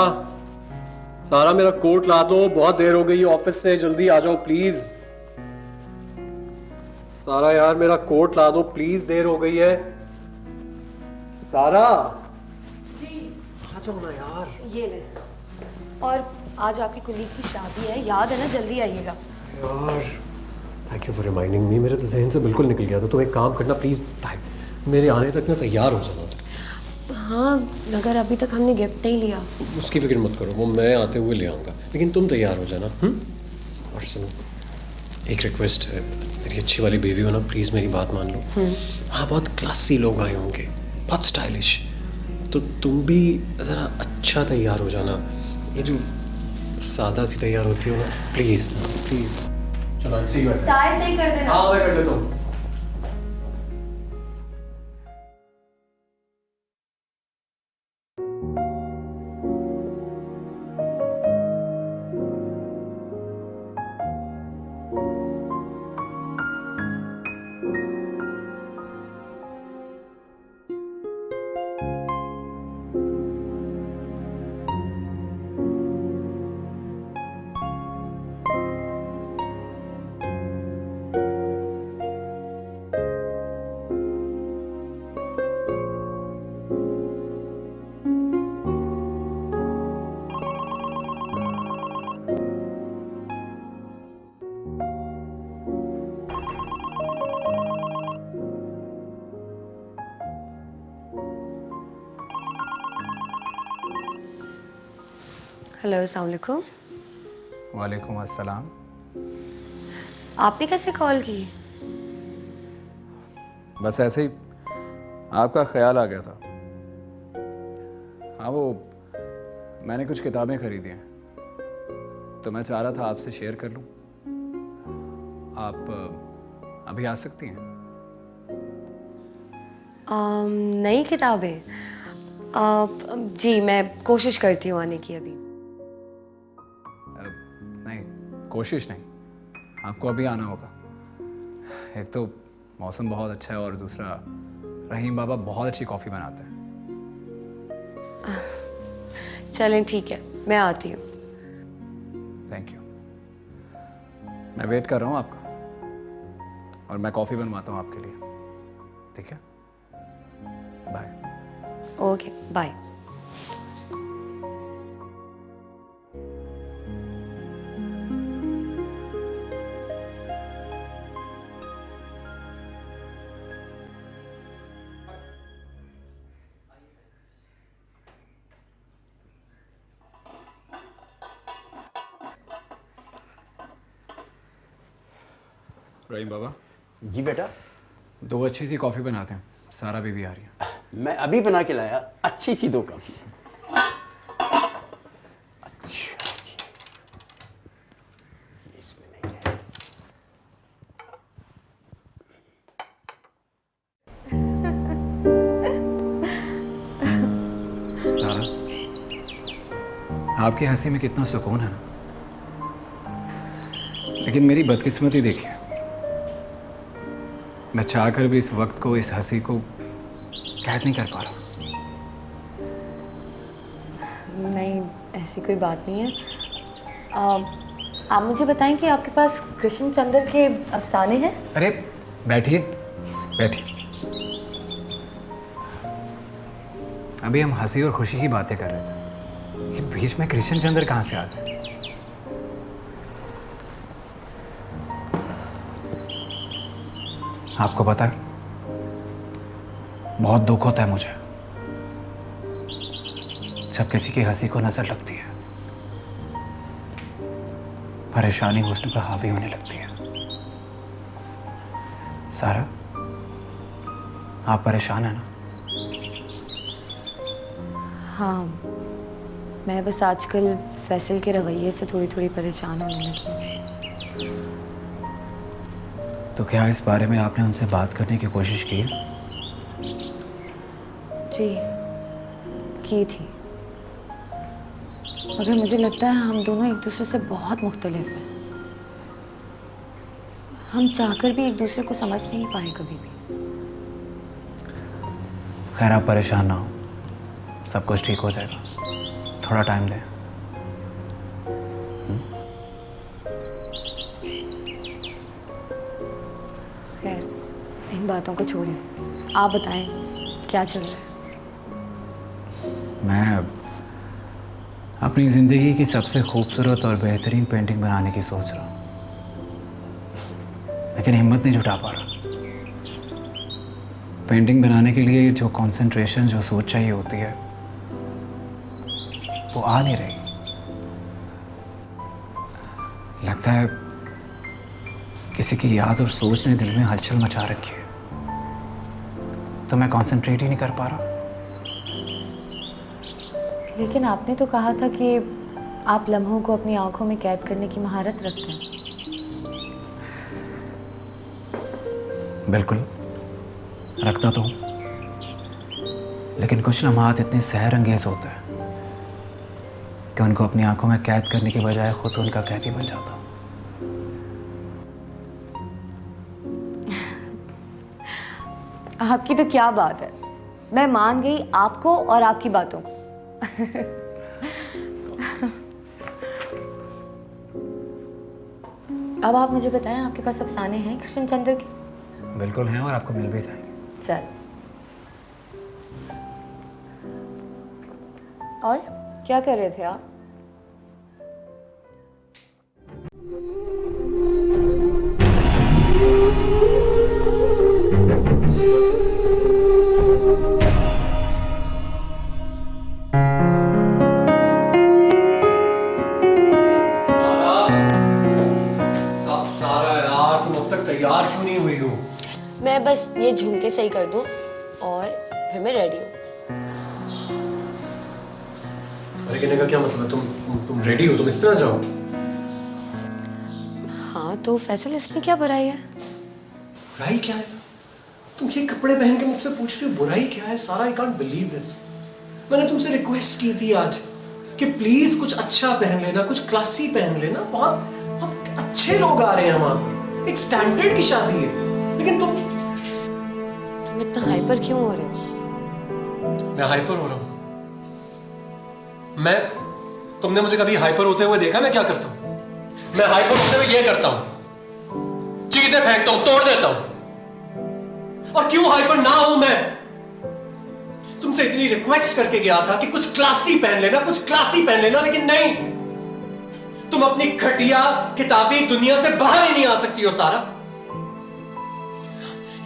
सारा मेरा कोट ला दो, बहुत देर हो गई है ऑफिस से, जल्दी आ जाओ प्लीज। सारा यार मेरा कोट ला दो प्लीज, देर हो गई है। सारा जी आ जाओ ना यार। ये ले। और आज आपकी कुलीग की शादी है, याद है ना? जल्दी आइएगा। यार thank you for reminding me, मेरे तो जहन से बिल्कुल निकल गया था। तुम एक काम करना प्लीज, टाइम मेरे आने तक ना तैयार हो जाना था। हाँ, मगर अभी तक हमने गिफ्ट नहीं लिया। उसकी फिक्र मत करो, वो मैं आते हुए ले आऊँगा, लेकिन तुम तैयार हो जाना। और सुनो, एक रिक्वेस्ट है, मेरी अच्छी वाली बेबी हो ना, प्लीज़ मेरी बात मान लो। हाँ, बहुत क्लासी लोग आए होंगे, बहुत स्टाइलिश, तो तुम भी ज़रा अच्छा तैयार हो जाना। ये जो सादा सी तैयार होती हो ना, प्लीज़ प्लीज़। चलो अच्छी बात है। टाई सही कर देना। हाँ मैं कर लेता हूँ। हेलो, अस्सलाम वालेकुम। वालेकुम अस्सलाम। आपने कैसे कॉल की? बस ऐसे ही आपका ख्याल आ गया था। हाँ, वो मैंने कुछ किताबें खरीदी हैं, तो मैं चाह रहा था आपसे शेयर कर लूँ। आप अभी आ सकती हैं? नई किताबें? जी, मैं कोशिश करती हूँ आने की। अभी नहीं, कोशिश नहीं, आपको अभी आना होगा। एक तो मौसम बहुत अच्छा है, और दूसरा रहीम बाबा बहुत अच्छी कॉफ़ी बनाते हैं। चलें, ठीक है, मैं आती हूँ। Thank you. मैं वेट कर रहा हूँ आपका, और मैं कॉफ़ी बनवाता हूँ आपके लिए। ठीक है, bye. Okay bye. Rahim Baba, जी बेटा, 2 अच्छी सी कॉफ़ी बनाते हैं, सारा बेबी आ रही है। मैं अभी बना के लाया अच्छी सी 2 कॉफी। अच्छा जी, इसमें नहीं है। सारा, आपकी हंसी में कितना सुकून है ना, लेकिन मेरी बदकिस्मती देखिए, मैं चाहकर भी इस वक्त को, इस हंसी को कैद नहीं कर पा रहा। नहीं, ऐसी कोई बात नहीं है। आप मुझे बताएं कि आपके पास कृष्ण चंद्र के अफसाने हैं? अरे बैठिए बैठिए, अभी हम हंसी और खुशी की बातें कर रहे थे, ये बीच में कृष्ण चंद्र कहाँ से आ गए? आपको पता है, बहुत दुख होता है मुझे जब किसी की हंसी को नजर लगती है, परेशानी हुस्न पर हावी होने लगती है। सारा, आप परेशान हैं ना? हाँ, मैं बस आजकल फैसल के रवैये से थोड़ी थोड़ी परेशान होने लगी हूँ। तो क्या इस बारे में आपने उनसे बात करने की कोशिश की है? जी, की थी, मगर मुझे लगता है हम दोनों एक दूसरे से बहुत मुख्तलिफ हैं। हम चाहकर भी एक दूसरे को समझ नहीं पाए कभी भी। खैर, आप परेशान ना हो, सब कुछ ठीक हो जाएगा, थोड़ा टाइम दें। खैर, इन बातों को छोड़ें, आप बताएं क्या चल रहा है? मैं अपनी ज़िंदगी की सबसे खूबसूरत और बेहतरीन पेंटिंग बनाने की सोच रहा हूँ, लेकिन हिम्मत नहीं जुटा पा रहा। पेंटिंग बनाने के लिए जो कंसंट्रेशन, जो सोच चाहिए होती है, वो आ नहीं रही। लगता है किसी की याद और सोच ने दिल में हलचल मचा रखी है, तो मैं कंसंट्रेट ही नहीं कर पा रहा। लेकिन आपने तो कहा था कि आप लम्हों को अपनी आंखों में कैद करने की महारत रखते हैं। बिल्कुल रखता तो हूँ, लेकिन कुछ लम्हात इतने सहर अंगेज होते हैं कि उनको अपनी आंखों में कैद करने की बजाय खुद उनका कैदी बन जाता हूँ। आपकी तो क्या बात है, मैं मान गई आपको और आपकी बातों को। अब आप मुझे बताएं, आपके पास अफसाने हैं कृष्ण चंद्र के? बिल्कुल हैं, और आपको मिल भी जाएंगे। चल, और क्या कर रहे थे आप? सारा यार, तुम अब तक तैयार क्यों नहीं हुई हो? मैं बस ये झुमके सही कर दूं और फिर मैं रेडी हूँ। अरे कहने का क्या मतलब? तुम रेडी हो? तुम इस तरह जाओ? हाँ, तो फैसल इसमें क्या बुराई है? बुराई क्या है? तुम ये कपड़े पहन के मुझसे पूछ रही हो बुराई क्या है? सारा, आई कांट बिलीव दिस। मैंने तुमसे रिक्वेस्ट की थी आज कि प्लीज कुछ अच्छा पहन लेना, कुछ क्लासी पहन लेना। बहुत बहुत अच्छे लोग आ रहे हैं वहां पर, एक स्टैंडर्ड की शादी है, लेकिन तुम इतना हाइपर क्यों हो रहे हो? मैं हाइपर हो रहा हूं? तुमने मुझे कभी हाइपर होते हुए देखा? मैं क्या करता हूं? मैं हाइपर होते हुए ये करता हूं, चीजें फेंकता हूं, तोड़ देता हूं। और क्यों हाइपर ना हूं मैं? तुम तुमसे इतनी रिक्वेस्ट करके गया था कि कुछ क्लासी पहन लेना, कुछ क्लासी पहन लेना, लेकिन नहीं, तुम अपनी घटिया किताबी दुनिया से बाहर ही नहीं आ सकती हो सारा।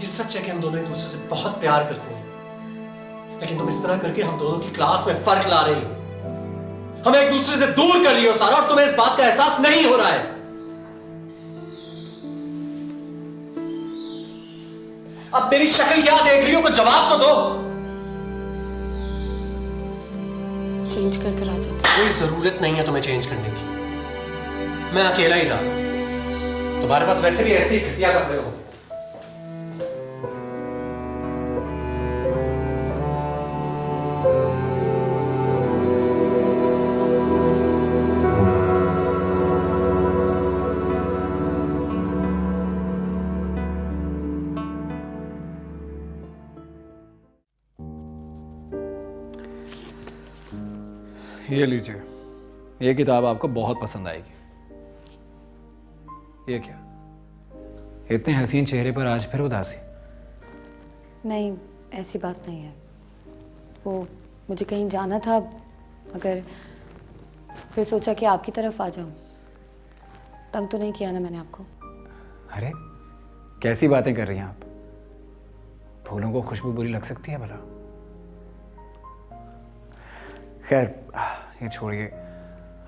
ये सच है कि हम दोनों एक दूसरे से बहुत प्यार करते हैं, लेकिन तुम इस तरह करके हम दोनों की क्लास में फर्क ला रही हो, हमें एक दूसरे से दूर कर रही हो सारा, और तुम्हें इस बात का एहसास नहीं हो रहा है। अब मेरी शक्ल क्या देख रही हो, कुछ जवाब तो दो। चेंज कर आ जाओ। कोई जरूरत नहीं है तुम्हें चेंज करने की, मैं अकेला ही जा रहा हूं। तुम्हारे पास वैसे भी ऐसे ही घटिया कपड़े हो। ये लीजिए, ये किताब आपको बहुत पसंद आएगी। ये क्या, इतने हसीन चेहरे पर आज फिर उदासी? नहीं, ऐसी बात नहीं है। वो मुझे कहीं जाना था, मगर फिर सोचा कि आपकी तरफ आ जाऊं। तंग तो नहीं किया ना मैंने आपको? अरे कैसी बातें कर रही हैं आप? फूलों को खुशबू बुरी लग सकती है भला? खैर ये छोड़िए,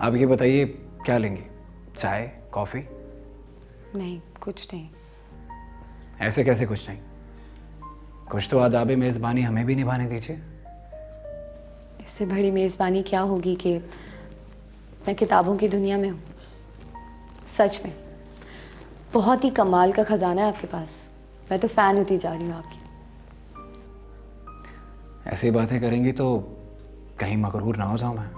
आप ये बताइए क्या लेंगी, चाय, कॉफ़ी? नहीं, कुछ नहीं। ऐसे कैसे कुछ नहीं? कुछ तो आदाब मेज़बानी हमें भी निभाने दीजिए। इससे बड़ी मेज़बानी क्या होगी कि मैं किताबों की दुनिया में हूँ। सच में बहुत ही कमाल का खजाना है आपके पास। मैं तो फ़ैन होती जा रही हूँ आपकी। ऐसी बातें करेंगी तो कहीं मकरूर ना हो जाऊं मैं।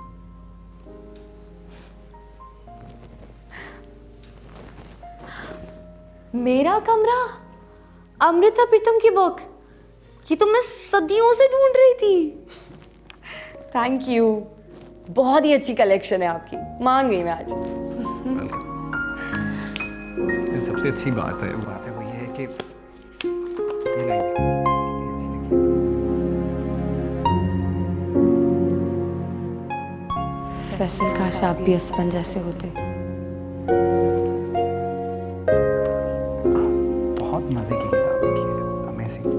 मेरा कमरा, अमृता प्रीतम की बुक, ये तो मैं सदियों से ढूंढ रही थी। थैंक यू, बहुत ही अच्छी कलेक्शन है आपकी, मान गई मैं आज। सबसे अच्छी बात है वो ये है कि ये लाई थी, कितनी अच्छी लगी। फैसल, काश आप भी असपन जैसे होते। बहुत मजे की किताब लिखी है, अमेजिंग।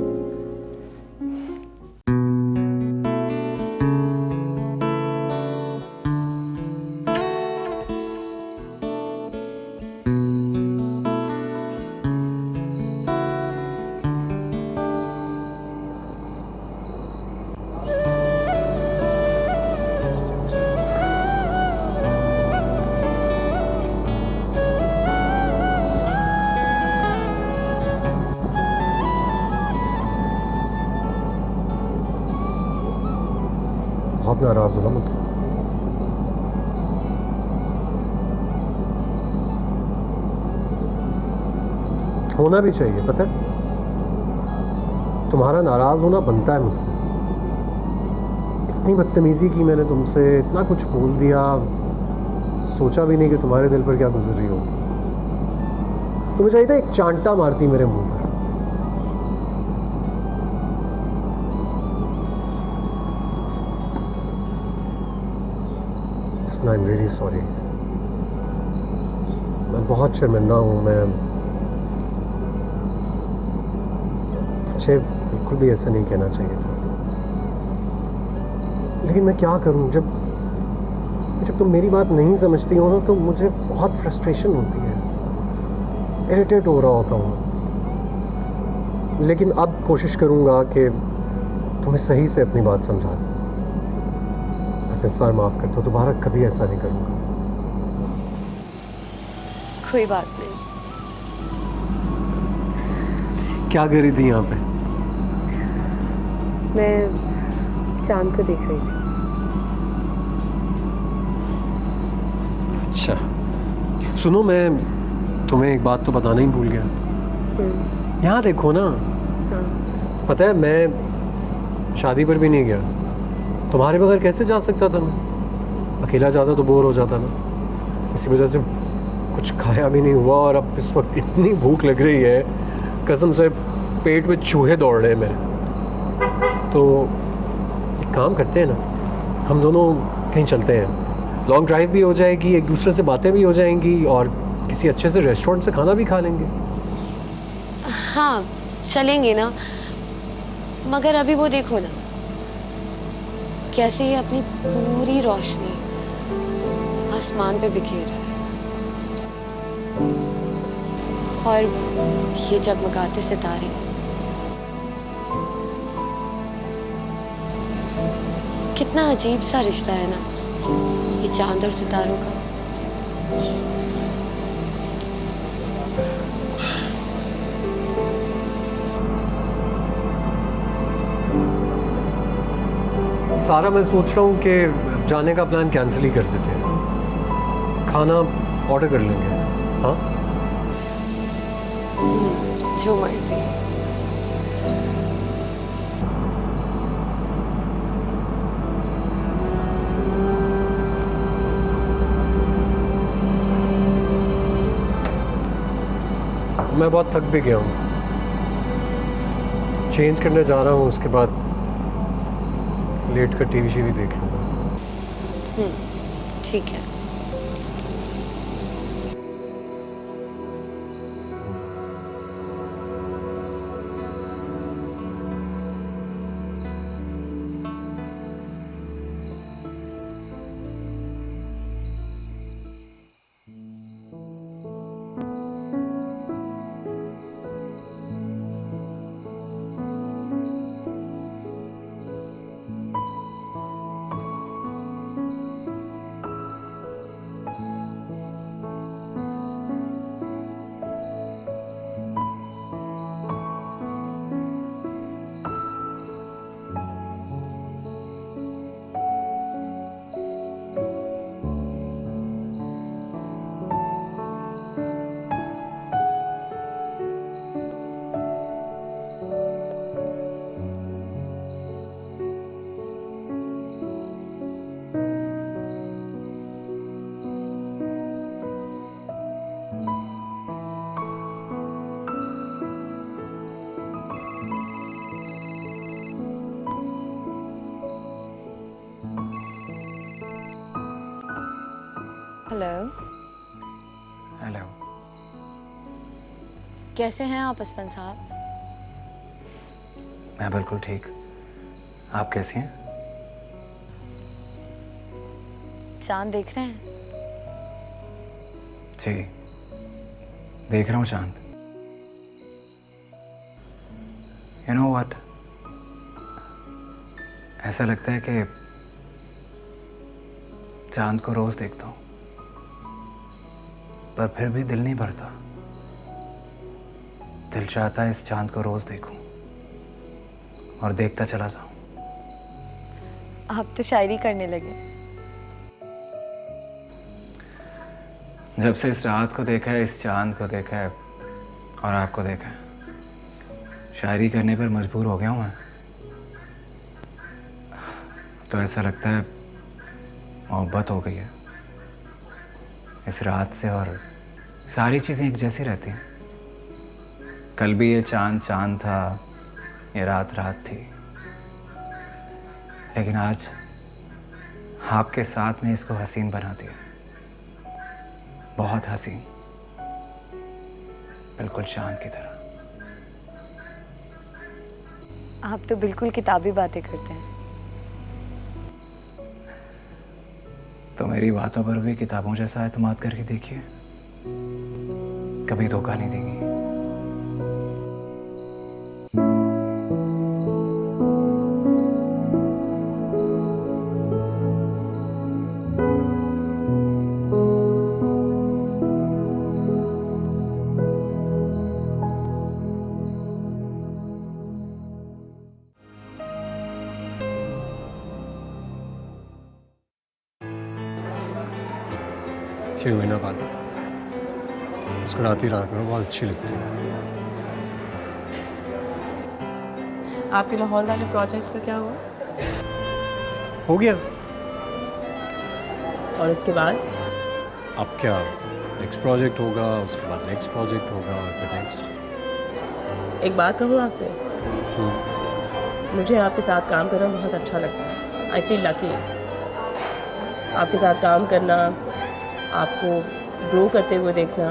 बहुत नाराज हो ना मुझसे? होना भी चाहिए, पता है तुम्हारा नाराज होना बनता है मुझसे। इतनी बदतमीजी की मैंने तुमसे, इतना कुछ बोल दिया, सोचा भी नहीं कि तुम्हारे दिल पर क्या गुजर रही हो। तुम्हें चाहिए था एक चांटा मारती मेरे मुंह पर। आई एम रियली सॉरी, मैं बहुत शर्मिंदा हूँ। मुझे बिल्कुल भी ऐसा नहीं कहना चाहिए था, लेकिन मैं क्या करूँ, जब तुम मेरी बात नहीं समझती हो ना तो मुझे बहुत फ्रस्ट्रेशन होती है, इरिटेट हो रहा होता हूँ। लेकिन अब कोशिश करूँगा कि तुम्हें सही से अपनी बात समझा दूँ। बस इस बार माफ़ कर दो, दोबारा कभी ऐसा नहीं करूँगा। कोई बात नहीं। क्या कर रही थी यहाँ पे? मैं चांद को देख रही थी। अच्छा सुनो, मैं तुम्हें एक बात तो बताना ही भूल गया। यहाँ देखो ना। हाँ। पता है मैं शादी पर भी नहीं गया, तुम्हारे बगैर कैसे जा सकता था मैं? अकेला जाता तो बोर हो जाता ना, इसी वजह से कुछ खाया भी नहीं हुआ। और अब इस वक्त इतनी भूख लग रही है, कसम से पेट में चूहे दौड़ रहे हैं मेरे। तो काम करते हैं ना, हम दोनों कहीं चलते हैं, लॉन्ग ड्राइव भी हो जाएगी, एक दूसरे से बातें भी हो जाएंगी और किसी अच्छे से रेस्टोरेंट से खाना भी खा लेंगे। हाँ चलेंगे ना, मगर अभी वो देखो ना कैसे ये अपनी पूरी रोशनी आसमान पे बिखेर रहा है और ये जगमगाते सितारे। कितना अजीब सा रिश्ता है ना ये चांद और सितारों का। सारा मैं सोच रहा हूँ कि जाने का प्लान कैंसिल ही कर देते हैं, खाना ऑर्डर कर लेंगे। हाँ जो मर्जी। मैं बहुत थक भी गया हूँ, चेंज करने जा रहा हूँ, उसके बाद लेट कर टीवी शीवी देख लूँगा। ठीक है। हेलो। हेलो। कैसे हैं आप असफन साहब? मैं बिल्कुल ठीक। आप कैसी हैं? चांद देख रहे हैं? जी देख रहा हूँ चांद। यू नो व्हाट, ऐसा लगता है कि चांद को रोज देखता हूँ पर फिर भी दिल नहीं भरता। दिल चाहता है इस चांद को रोज देखूं और देखता चला जाऊं। आप तो शायरी करने लगे। जब से इस रात को देखा है, इस चांद को देखा है और आपको देखा है, शायरी करने पर मजबूर हो गया हूं मैं। तो ऐसा लगता है मोहब्बत हो गई है इस रात से और सारी चीज़ें एक जैसी रहती हैं। कल भी ये चांद चांद था, ये रात रात थी, लेकिन आज आपके साथ में इसको हसीन बना दिया। बहुत हसीन, बिल्कुल चांद की तरह। आप तो बिल्कुल किताबी बातें करते हैं। तो मेरी बातों पर भी किताबों जैसा एतमाद करके देखिए, कभी धोखा नहीं देंगी। ये हुई ना बात, मुस्कुराती रहा करो, बहुत अच्छी लगती है। आपके लाहौर वाले प्रोजेक्ट का क्या हुआ? हो गया। और उसके बाद? अब क्या, नेक्स्ट प्रोजेक्ट होगा, उसके बाद नेक्स्ट प्रोजेक्ट होगा और फिर नेक्स्ट। एक बात कहूँ आपसे, मुझे आपके साथ काम करना बहुत अच्छा लगता है। आई फील लकी आपके साथ काम करना, आपको ग्रो करते हुए देखना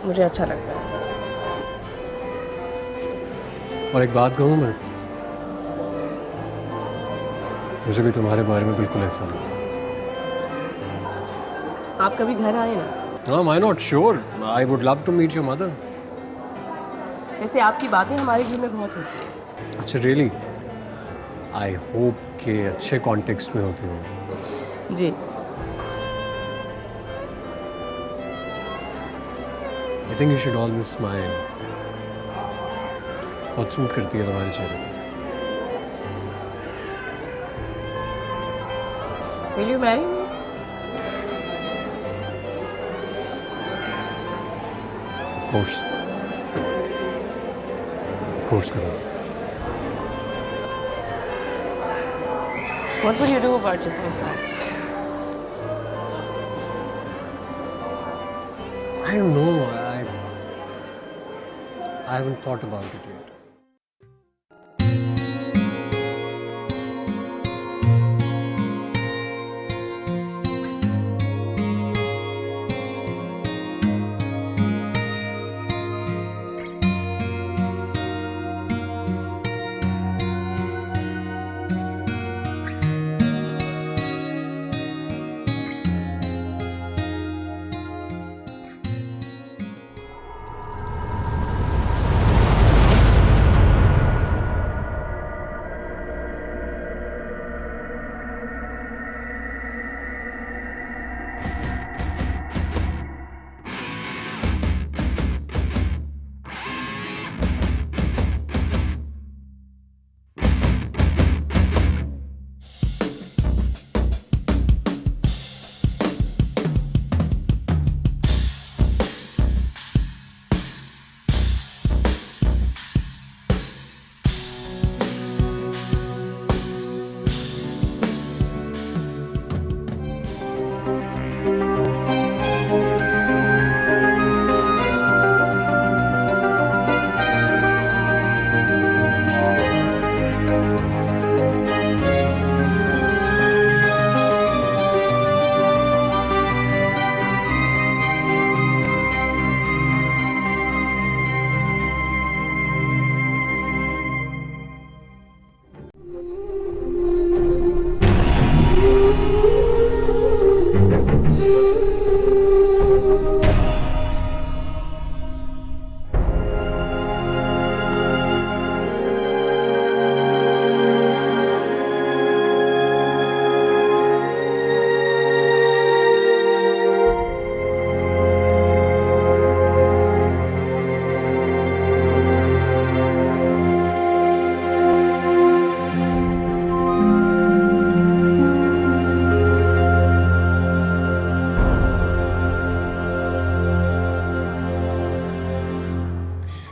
मुझे अच्छा लगता है। और एक बात कहूँ मैं, मुझे भी तुम्हारे बारे में बिल्कुल ऐसा लगता है। आप कभी घर आए ना। हाँ, why not? Sure, I would love to meet your mother. वैसे आपकी बातें हमारे घर में बहुत होती हैं। अच्छा, really? I hope कि अच्छे कॉन्टेक्स्ट में होती हो। जी। I think you should always smile. बहुत सूट करती है तुम्हारे चेहरे पे। Will you marry me? Of course करो। What would you do about your first wife? I don't know. I haven't thought about it yet.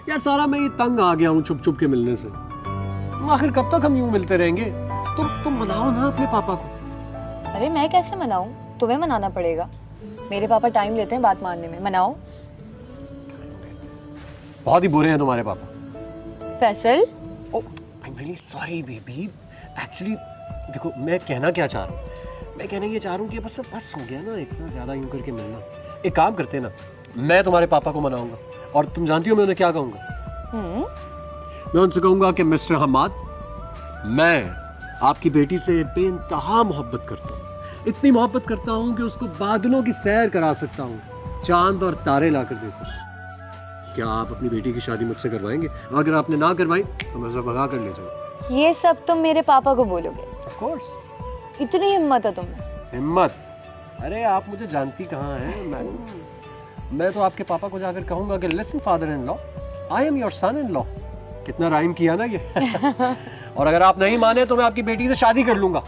यार सारा मैं ये तंग आ गया हूँ चुप चुप के मिलने से। आखिर कब तक हम यूं मिलते रहेंगे? तुम मनाओ ना अपने पापा को। अरे मैं कैसे मनाऊं? तुम्हें मनाना पड़ेगा। मेरे पापा टाइम लेते हैं बात मानने में। मनाओ। बहुत ही बुरे हैं तुम्हारे पापा। Faisal? Oh, I am really sorry baby. Actually देखो मैं कहना क्या चाह रहा हूँ, मैं कहना ये चाह रहा हूँ कि बस हो गया ना इतना ज्यादा यूं करके मिलना। एक काम करते हैं ना, मैं तुम्हारे पापा को मनाऊंगा और तुम जानती हो मैं उन्हें क्या कहूँगा? मैं उनसे कहूँगा कि मिस्टर हम्माद, मैं आपकी बेटी से बेइंतहा मोहब्बत करता हूँ। इतनी मोहब्बत करता हूँ कि उसको बादलों की सैर करा सकता हूँ, चांद और तारे ला कर दे सकता। क्या आप अपनी बेटी की शादी मुझसे करवाएंगे? अगर आपने ना करवाई तो मैं उसे भगा कर ले जाऊंगा। ये सब तुम मेरे पापा को बोलोगे? Of course. इतनी हिम्मत है तुम्हें? हिम्मत? अरे आप मुझे जानती कहाँ हैं? मैं तो आपके पापा को जाकर कहूंगा कि listen father in law, I am your son in law. कितना राइम किया ना ये। और अगर आप नहीं माने तो मैं आपकी बेटी से शादी कर लूंगा।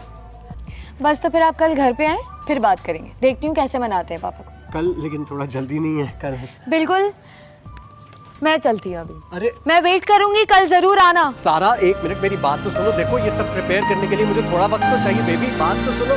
बस तो फिर आप कल घर पे आए, फिर बात करेंगे। देखती हूँ कैसे मनाते हैं पापा को। कल? लेकिन थोड़ा जल्दी नहीं है कल? बिल्कुल, मैं चलती हूँ अभी। अरे मैं वेट करूंगी, कल जरूर आना। सारा एक मिनट मेरी बात तो सुनो। देखो ये सब प्रिपेयर करने के लिए मुझे थोड़ा वक्त तो चाहिए बेबी, बात तो सुनो।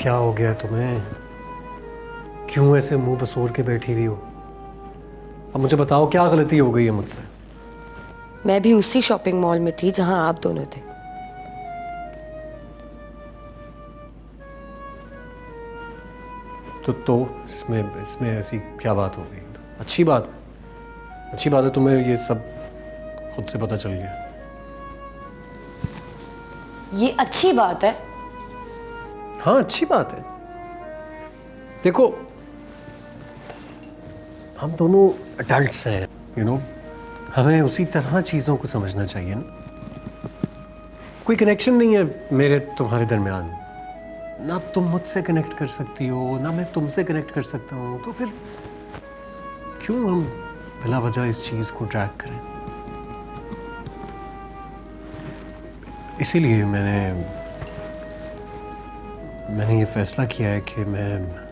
क्या हो गया तुम्हें? क्यों ऐसे मुंह बसोर के बैठी हुई हो? अब मुझे बताओ क्या गलती हो गई है मुझसे? मैं भी उसी शॉपिंग मॉल में थी जहां आप दोनों थे। तो इसमें ऐसी क्या बात हो गई? अच्छी बात है तुम्हें ये सब खुद से पता चल गया। ये अच्छी बात है। हाँ, अच्छी बात है। देखो, हम दोनों अडल्ट्स हैं, हमें उसी तरह चीज़ों को समझना चाहिए ना। कोई कनेक्शन नहीं है मेरे तुम्हारे दरमियान। ना तुम मुझसे कनेक्ट कर सकती हो, ना मैं तुमसे कनेक्ट कर सकता हूँ। तो फिर क्यों हम बिला वजह इस चीज़ को ट्रैक करें? इसीलिए मैंने ये फैसला किया है कि मैं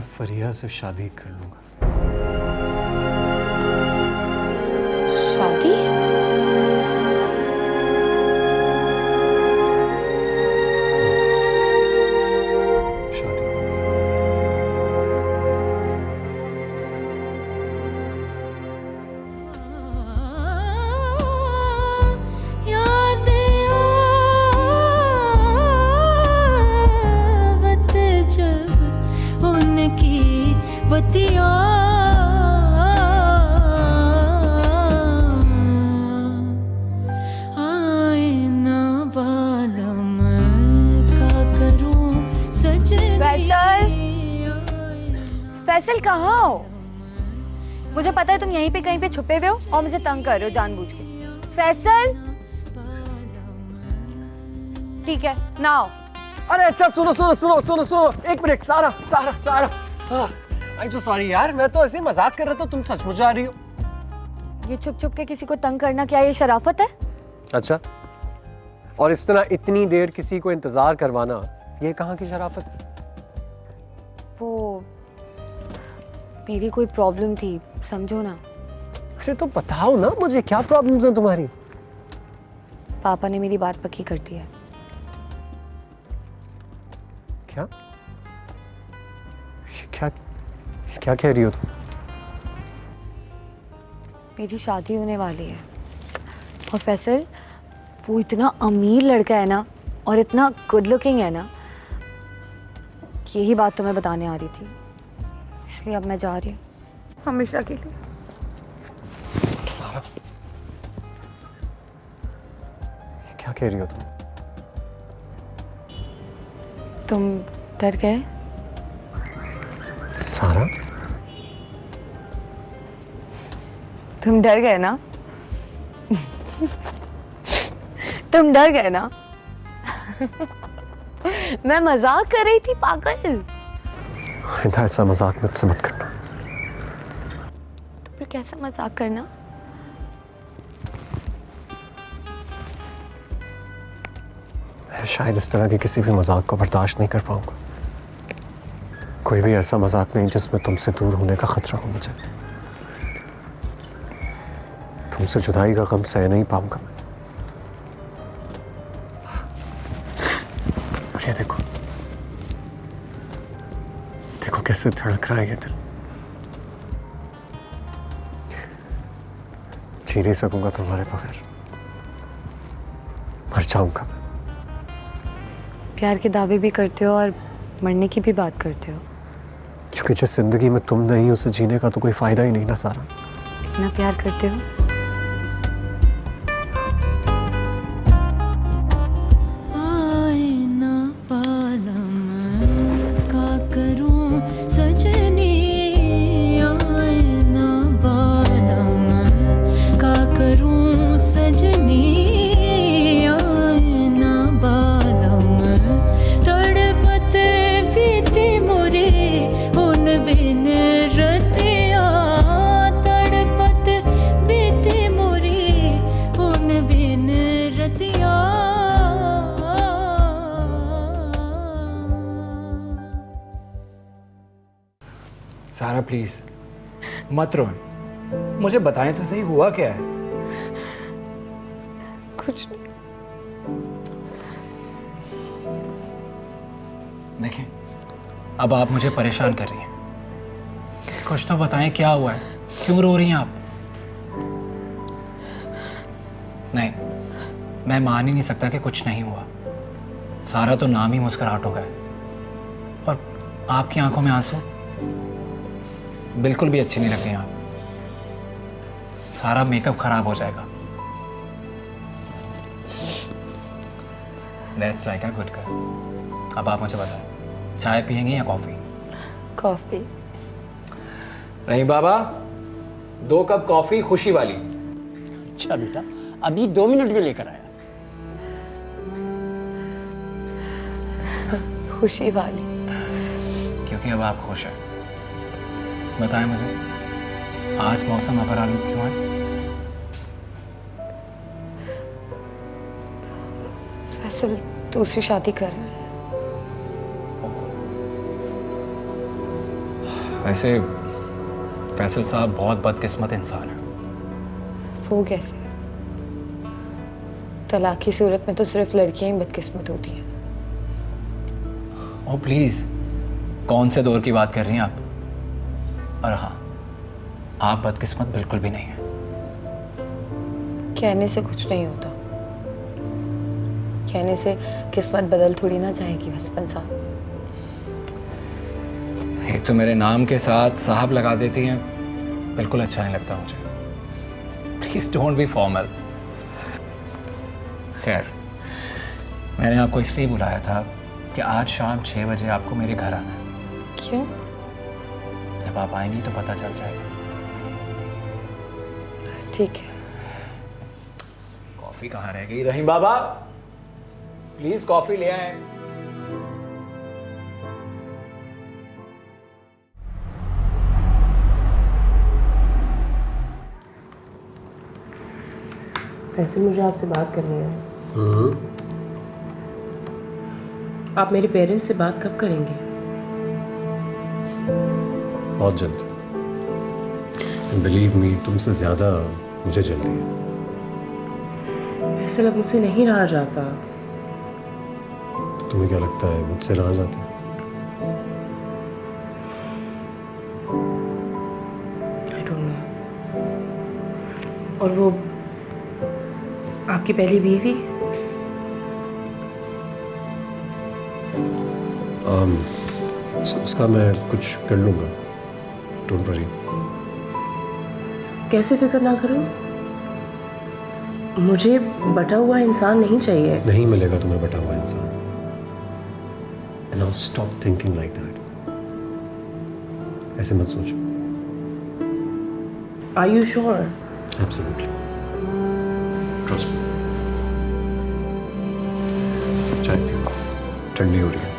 फरिया से शादी कर लूँगा। शादी? फैसल कहाँ हो? मुझे पता है तुम यहीं पे कहीं पे छुपे हुए हो और मुझे तंग कर रहे हो जानबूझ के। फैसल, ठीक है ना आओ। अरे अच्छा, सुनो, एक मिनट। सारा आई तो सॉरी यार, मैं तो ऐसे मजाक कर रहा था, तुम सचमुच आ रही हो। ये छुप छुप के किसी को तंग करना क्या ये शराफत है? अच्छा, और इस तरह इतनी देर किसी को इंतजार करवाना, ये कहाँ की शराफत है? वो मेरी कोई प्रॉब्लम थी, समझो ना। अरे तो बताओ ना मुझे, क्या प्रॉब्लम्स हैं तुम्हारी? पापा ने मेरी बात पक्की कर दी है। क्या क्या कह रही हो तुम? मेरी शादी होने वाली है। और फैसल, वो इतना अमीर लड़का है ना, और इतना गुड लुकिंग है ना, यही बात तुम्हें बताने आ रही थी, इसलिए अब मैं जा रही हूँ हमेशा के लिए। सारा, क्या कह रही हो तुम डर गए? सारा, तुम डर गए ना? तुम डर गए ना? मैं मजाक कर रही थी पागल। ऐसा मजाक मुझसे मत करना। तो फिर कैसा मजाक करना? मैं शायद इस तरह के किसी भी मजाक को बर्दाश्त नहीं कर पाऊंगा। कोई भी ऐसा मजाक नहीं जिसमें तुमसे दूर होने का खतरा हो मुझे। तुमसे जुदाई का गम सह नहीं पाऊंगा मैं। ये देखो कैसे धड़क रहा है ये दिल। जी नहीं सकूंगा तुम्हारे बगैर, मर जाऊंगा मैं। प्यार के दावे भी करते हो और मरने की भी बात करते हो। क्योंकि जिस जिंदगी में तुम नहीं उसे जीने का तो कोई फायदा ही नहीं ना सारा। इतना प्यार करते हो? सारा प्लीज मत रो, मुझे बताएं तो सही हुआ क्या है। कुछ देखिए, अब आप मुझे परेशान कर रही हैं। कुछ तो बताएं, क्या हुआ है? क्यों रो रही हैं आप? नहीं, मैं मान ही नहीं सकता कि कुछ नहीं हुआ। सारा तो नाम ही मुस्कुराहट हो गया, और आपकी आंखों में आंसू बिल्कुल भी अच्छी नहीं लग रही आप। सारा मेकअप खराब हो जाएगा। That's like a good girl. अब आप मुझे बताएं, चाय पियेंगे या कॉफ़ी? कॉफ़ी। रहीम बाबा, 2 कप कॉफ़ी खुशी वाली। अच्छा बेटा, अभी 2 मिनट में लेकर आया। खुशी वाली। क्योंकि अब आप खुश हैं। बताएं मुझे, आज मौसम अबर आलूद क्यों है? फैसल दूसरी शादी कर रहा है। वैसे फैसल साहब बहुत बदकिस्मत इंसान है। वो कैसे? तलाक की सूरत में तो सिर्फ लड़कियां ही बदकिस्मत होती हैं। ओ प्लीज़, कौन से दौर की बात कर रही हैं आप? और हाँ, आप बदकिस्मत बिल्कुल भी नहीं हैं। कहने से कुछ नहीं होता। कहने से किस्मत बदल थोड़ी ना जाएगी बचपन साहब। एक तो मेरे नाम के साथ साहब लगा देती हैं, बिल्कुल अच्छा नहीं लगता मुझे। Please don't be formal. खैर, मैंने आपको इसलिए बुलाया था कि आज शाम 6 बजे आपको मेरे घर आना है। क्यों? जब आप आएंगी तो पता चल जाएगा। ठीक है। कॉफी कहाँ रह गई? रहीम बाबा, प्लीज कॉफी ले आए। वैसे मुझे आपसे बात करनी है। आप मेरे पेरेंट्स से बात कब करेंगे? बहुत जल्द। बिलीव मी, तुमसे ज़्यादा मुझे जल्दी है। वैसे अब मुझसे नहीं रहा जाता। तुम्हें क्या लगता है मुझसे रहा जाता है? I don't know. और वो आपकी पहली बीवी? उसका मैं कुछ कर लूँगा, डोंट वरी। कैसे फिक्र ना करूं? मुझे बटा हुआ इंसान नहीं चाहिए। नहीं मिलेगा तुम्हें बटा हुआ इंसान। And now stop thinking like that. ऐसे मत सोचो। Are you sure? Absolutely. Trust me. चाय पियो, ठंडी हो रही है।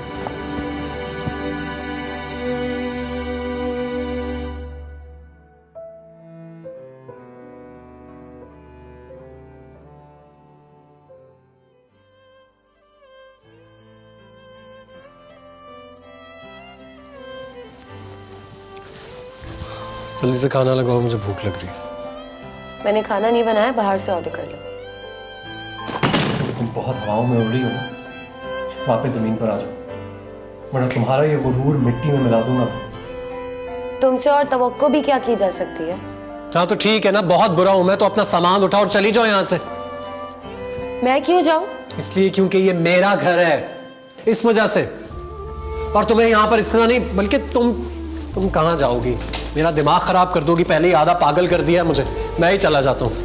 जल्दी से खाना लगाओ, मुझे भूख लग रही है। मैंने खाना नहीं बनाया, बाहर से ऑर्डर कर लो। तुम बहुत हवाओं में उड़ रही हो, वापस जमीन पर आ जाओ, वरना तुम्हारा ये गुरूर मिट्टी में मिला दूंगा मैं। तुमसे और तवक्को भी क्या की जा सकती है? हाँ तो ठीक है ना, बहुत बुरा हूं मैं तो। अपना सामान उठाओ और चली जाओ यहाँ से। मैं क्यों जाऊं? इसलिए क्योंकि ये मेरा घर है, इस वजह से। और तुम्हें यहाँ पर इस तरह नहीं, बल्कि तुम कहाँ जाओगी? मेरा दिमाग खराब कर दोगी। पहले ही आधा पागल कर दिया है मुझे। मैं ही चला जाता हूँ।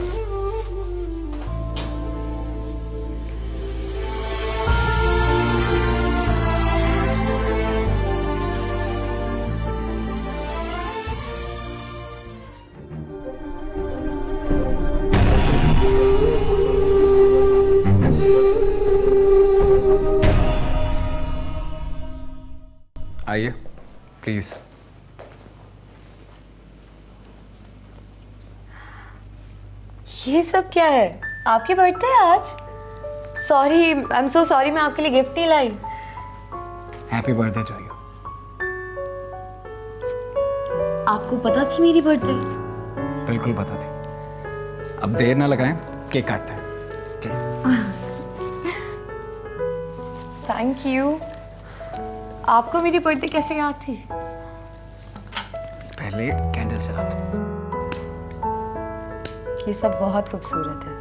आइए प्लीज। ये सब क्या है? आपकी बर्थडे है आज? Sorry, I am so sorry, मैं आपके लिए गिफ्ट नहीं लाई। Happy birthday to you. आपको पता थी मेरी बर्थडे? बिल्कुल पता थी। अब देर ना लगाएं, केक काटते हैं प्लीज। Thank you. आपको मेरी बर्थडे कैसे याद थी? पहले कैंडल जलाते। ये सब बहुत खूबसूरत है।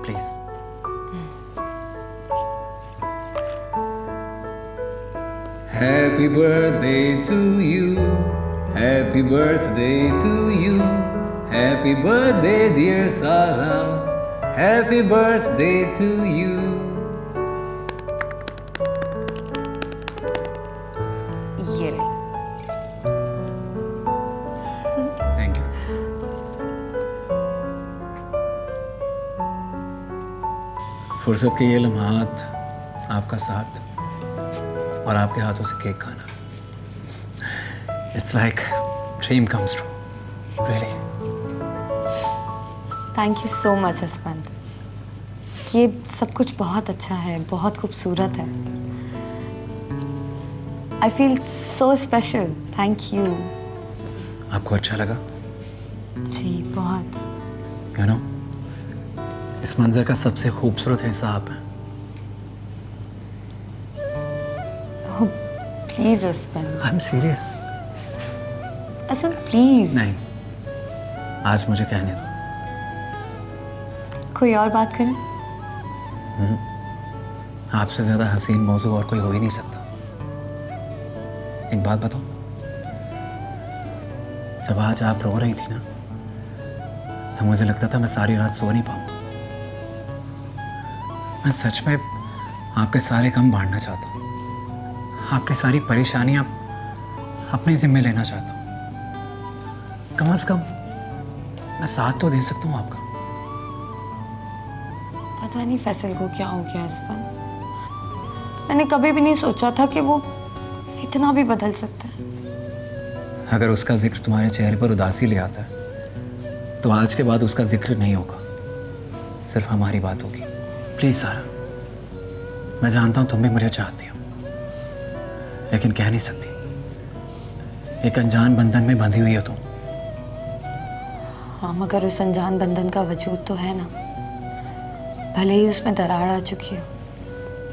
Please. Happy birthday to you. Happy birthday to you. Happy birthday dear Sarah. Happy birthday to you. ये ले। Thank you. फुर्सत के ये लम्हात, आपका साथ और आपके हाथों से केक खाना, it's like dream comes true, really. Thank you so much husband. ये सब कुछ बहुत अच्छा है, बहुत खूबसूरत है। I feel so special. Thank you. आपको अच्छा लगा? जी बहुत। यू नो, इस मंजर का सबसे खूबसूरत हिस्सा आप हैं। Please husband. I am serious. Hasan please. नहीं, आज मुझे कहने दो। कोई और बात करें? आपसे ज्यादा हसीन मौजू और कोई हो ही नहीं सकता। एक बात बताओ, जब आज आप रो रही थी ना, तो मुझे लगता था मैं सारी रात सो नहीं पाऊंगा। मैं सच में आपके सारे गम बांटना चाहता हूँ, आपकी सारी परेशानियां अपने जिम्मे लेना चाहता हूँ। कम से कम मैं साथ तो दे सकता हूँ आपका। पता नहीं फैसल को क्या हो गया हसबंद। मैंने कभी भी नहीं सोचा था कि वो इतना भी बदल सकता है। अगर उसका जिक्र तुम्हारे चेहरे पर उदासी ले आता है, तो आज के बाद उसका जिक्र नहीं होगा, सिर्फ हमारी बात होगी। प्लीज सारा, मैं जानता हूं तुम भी मुझे चाहती हो, लेकिन कह नहीं सकती। एक अनजान बंधन में बंधी हुई हो तुम। हाँ, मगर उस अनजान बंधन का वजूद तो है ना, भले ही उसमें दरार आ चुकी हो।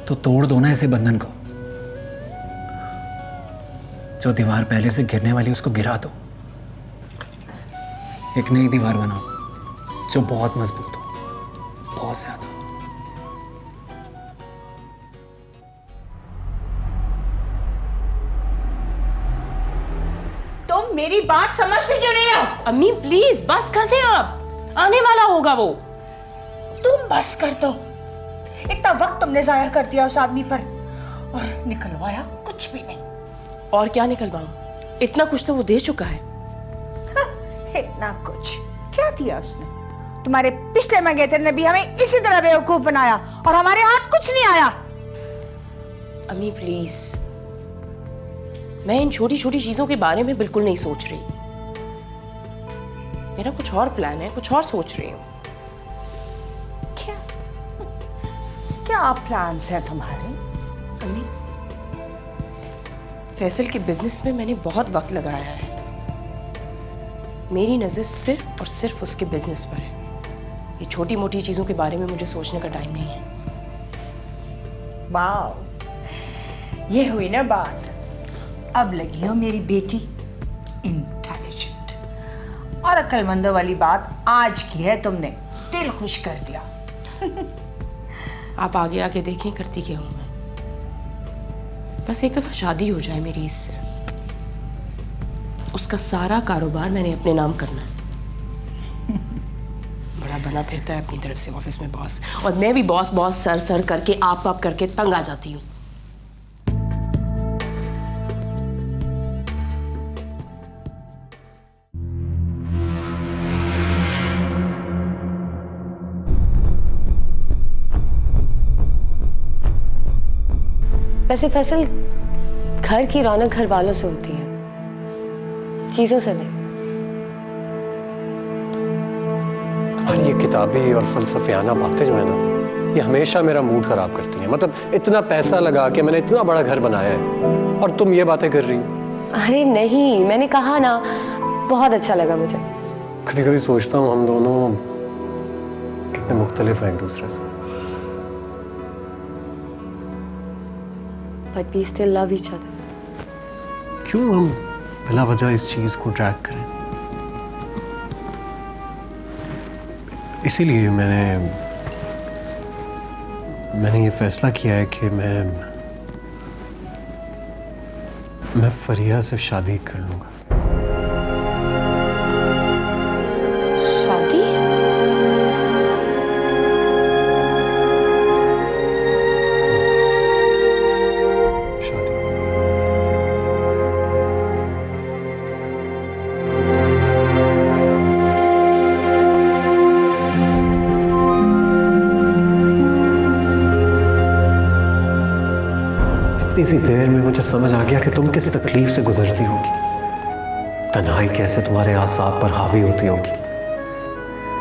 तो तोड़ दो ना ऐसे बंधन को। जो दीवार पहले से गिरने वाली उसको गिरा दो। एक नई दीवार बनाओ जो बहुत मजबूत हो, बहुत ज्यादा। तुम मेरी बात समझते क्यों नहीं हो? अम्मी प्लीज बस कर दे आप, आने वाला होगा वो। तुम बस कर दो। इतना वक्त तुमने जाया कर दिया उस आदमी पर और निकलवाया कुछ भी नहीं। और क्या निकलवाऊं? इतना कुछ तो वो दे चुका है। हाँ, इतना कुछ क्या दिया उसने? तुम्हारे पिछले मंगेतर ने भी हमें इसी तरह बेवकूफ बनाया और हमारे हाथ कुछ नहीं आया। अम्मी प्लीज, मैं इन छोटी छोटी चीजों के बारे में बिल्कुल नहीं सोच रही। मेरा कुछ और प्लान है, कुछ और सोच रही हूँ। क्या प्लान्स हैं तुम्हारे? अम्मी, फैसल के बिजनेस में मैंने बहुत वक्त लगाया है। मेरी नजर सिर्फ और सिर्फ उसके बिजनेस पर है। ये छोटी मोटी चीजों के बारे में मुझे सोचने का टाइम नहीं है। वाह, ये हुई ना बात। अब लगी हो मेरी बेटी इंटेलिजेंट और अक्लमंदों वाली बात आज की है तुमने। दिल खुश कर दिया। आप आगे आगे देखें करती क्या हूं मैं। बस एक दफा शादी हो जाए मेरी इससे, उसका सारा कारोबार मैंने अपने नाम करना है। बड़ा बना फिरता है अपनी तरफ से ऑफिस में बॉस, और मैं भी बॉस बॉस सर सर करके आप करके तंग आ जाती हूँ। वैसे फैसल, घर की रौनक घर वालों से होती है, चीजों से नहीं। तुम्हारी ये किताबी और फलसफियाना बातें जो है ना, ये हमेशा मेरा मूड खराब करती हैं। मतलब इतना पैसा लगा के मैंने इतना बड़ा घर बनाया है और तुम ये बातें कर रही हो। अरे नहीं, मैंने कहा ना, बहुत अच्छा लगा मुझे। कभी कभी सोचता हूँ हम दोनों कितने मुख्तलिफ हैं एक दूसरे से। but we still love each other. क्यों हम बिला वजह इस चीज को ट्रैक करें? इसीलिए मैंने ये फैसला किया है कि मैं फरिया से शादी कर लूंगा। शादी? इतनी सी देर में मुझे समझ आ गया कि तुम किस तकलीफ से गुजरती होगी, तन्हाई कैसे तुम्हारे आसाब पर हावी होती होगी।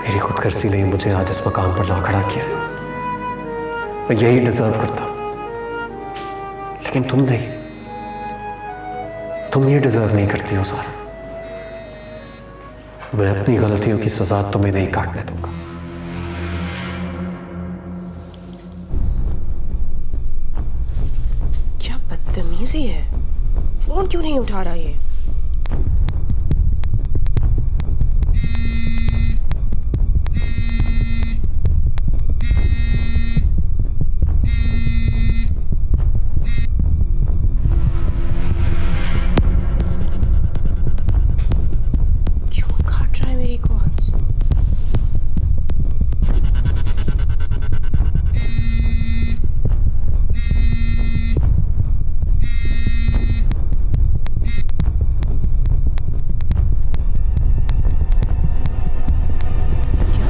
मेरी खुदगर्जी ने मुझे आज इस मकाम पर ला खड़ा किया है। मैं यही डिजर्व करता, लेकिन तुम नहीं, तुम ये डिजर्व नहीं करती हो सारा। मैं अपनी गलतियों की सजा तुम्हें नहीं काटने दूंगा। बदतमीजी है, फोन क्यों नहीं उठा रहा ये? क्यों काट रहा है मेरी कॉल्स?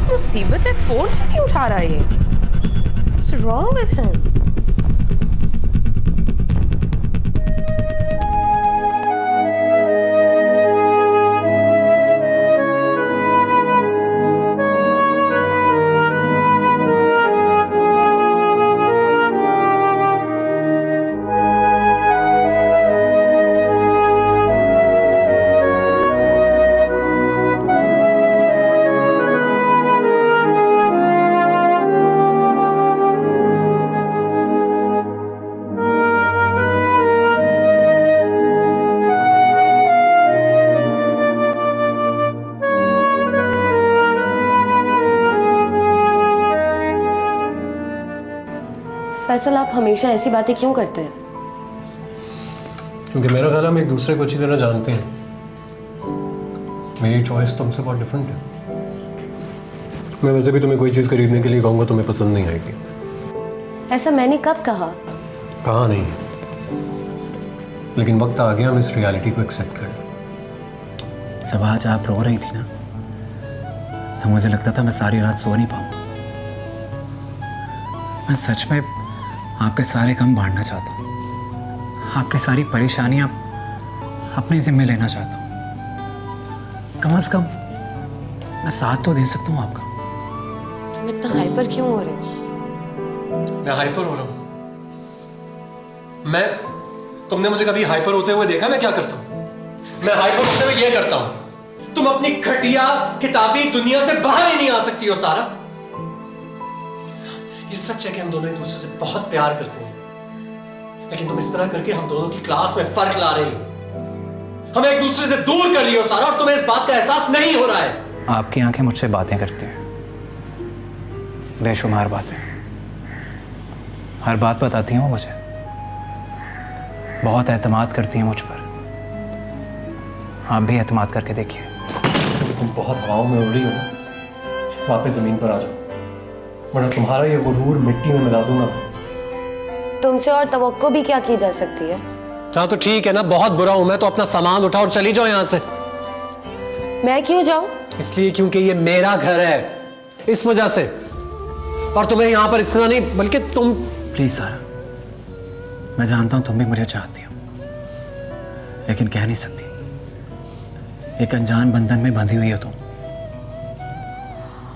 मुसीबत है, फोन क्यों नहीं उठा रहा ये? What's wrong with him? Faisal, आप हमेशा ऐसी बातें क्यों करते हैं? क्योंकि मेरा ख्याल हम एक दूसरे को अच्छी तरह जानते हैं। मेरी चॉइस तुमसे बहुत डिफरेंट है। मैं वैसे भी तुम्हें कोई चीज़ खरीदने के लिए कहूँगा तुम्हें पसंद नहीं आएगी। ऐसा मैंने कब कहा? कहा नहीं, लेकिन वक्त आ गया हम इस रियलिटी को एक्सेप्ट करें। जब आज आप रो रही थी ना, तो मुझे लगता था मैं सारी रात सो नहीं पाऊंगा। मैं सच में आपके सारे गम बांटना चाहता हूँ, आपकी सारी परेशानियां अपने जिम्मे लेना चाहता हूँ। कम से कम मैं साथ तो दे सकता हूँ आपका। तुम इतना हाइपर क्यों हो रहे हो? मैं हाइपर हो रहा हूँ? तुमने मुझे कभी हाइपर होते हुए देखा? मैं क्या करता हूँ? मैं हाइपर होते हुए ये करता हूँ, तुम अपनी घटिया किताबी दुनिया से बाहर ही नहीं आ सकती हो सारा। ये सच है कि हम दोनों एक दूसरे से बहुत प्यार करते हैं, लेकिन तुम इस तरह करके हम दोनों की क्लास में फर्क ला रही हो, हमें एक दूसरे से दूर कर रही हो सारा, और तुम्हें इस बात का एहसास नहीं हो रहा है। आपकी आंखें मुझसे बातें करती हैं, बेशुमार बातें, हर बात बताती हैं वो मुझे, बहुत एतमाद करती हैं मुझ पर। आप भी एतमाद करके देखिए। तुम बहुत हवाओं में उड़ रही हो ना, वापस जमीन पर आ जाओ, वरना तुम्हारा ये गुरूर मिट्टी में मिला दूंगा। तुमसे और तवक्को भी क्या की जा सकती है? हाँ तो ठीक है ना, बहुत बुरा हूं मैं तो, अपना सामान उठाओ और चली जाओ यहां से। मैं क्यों जाऊं? इसलिए क्योंकि ये मेरा घर है, इस वजह से। और तुम्हें यहां पर इतना नहीं, बल्कि तुम। प्लीज सारा, मैं जानता हूं तुम भी मुझे चाहती हो, लेकिन कह नहीं सकती। एक अनजान बंधन में बंधी हुई हो तुम।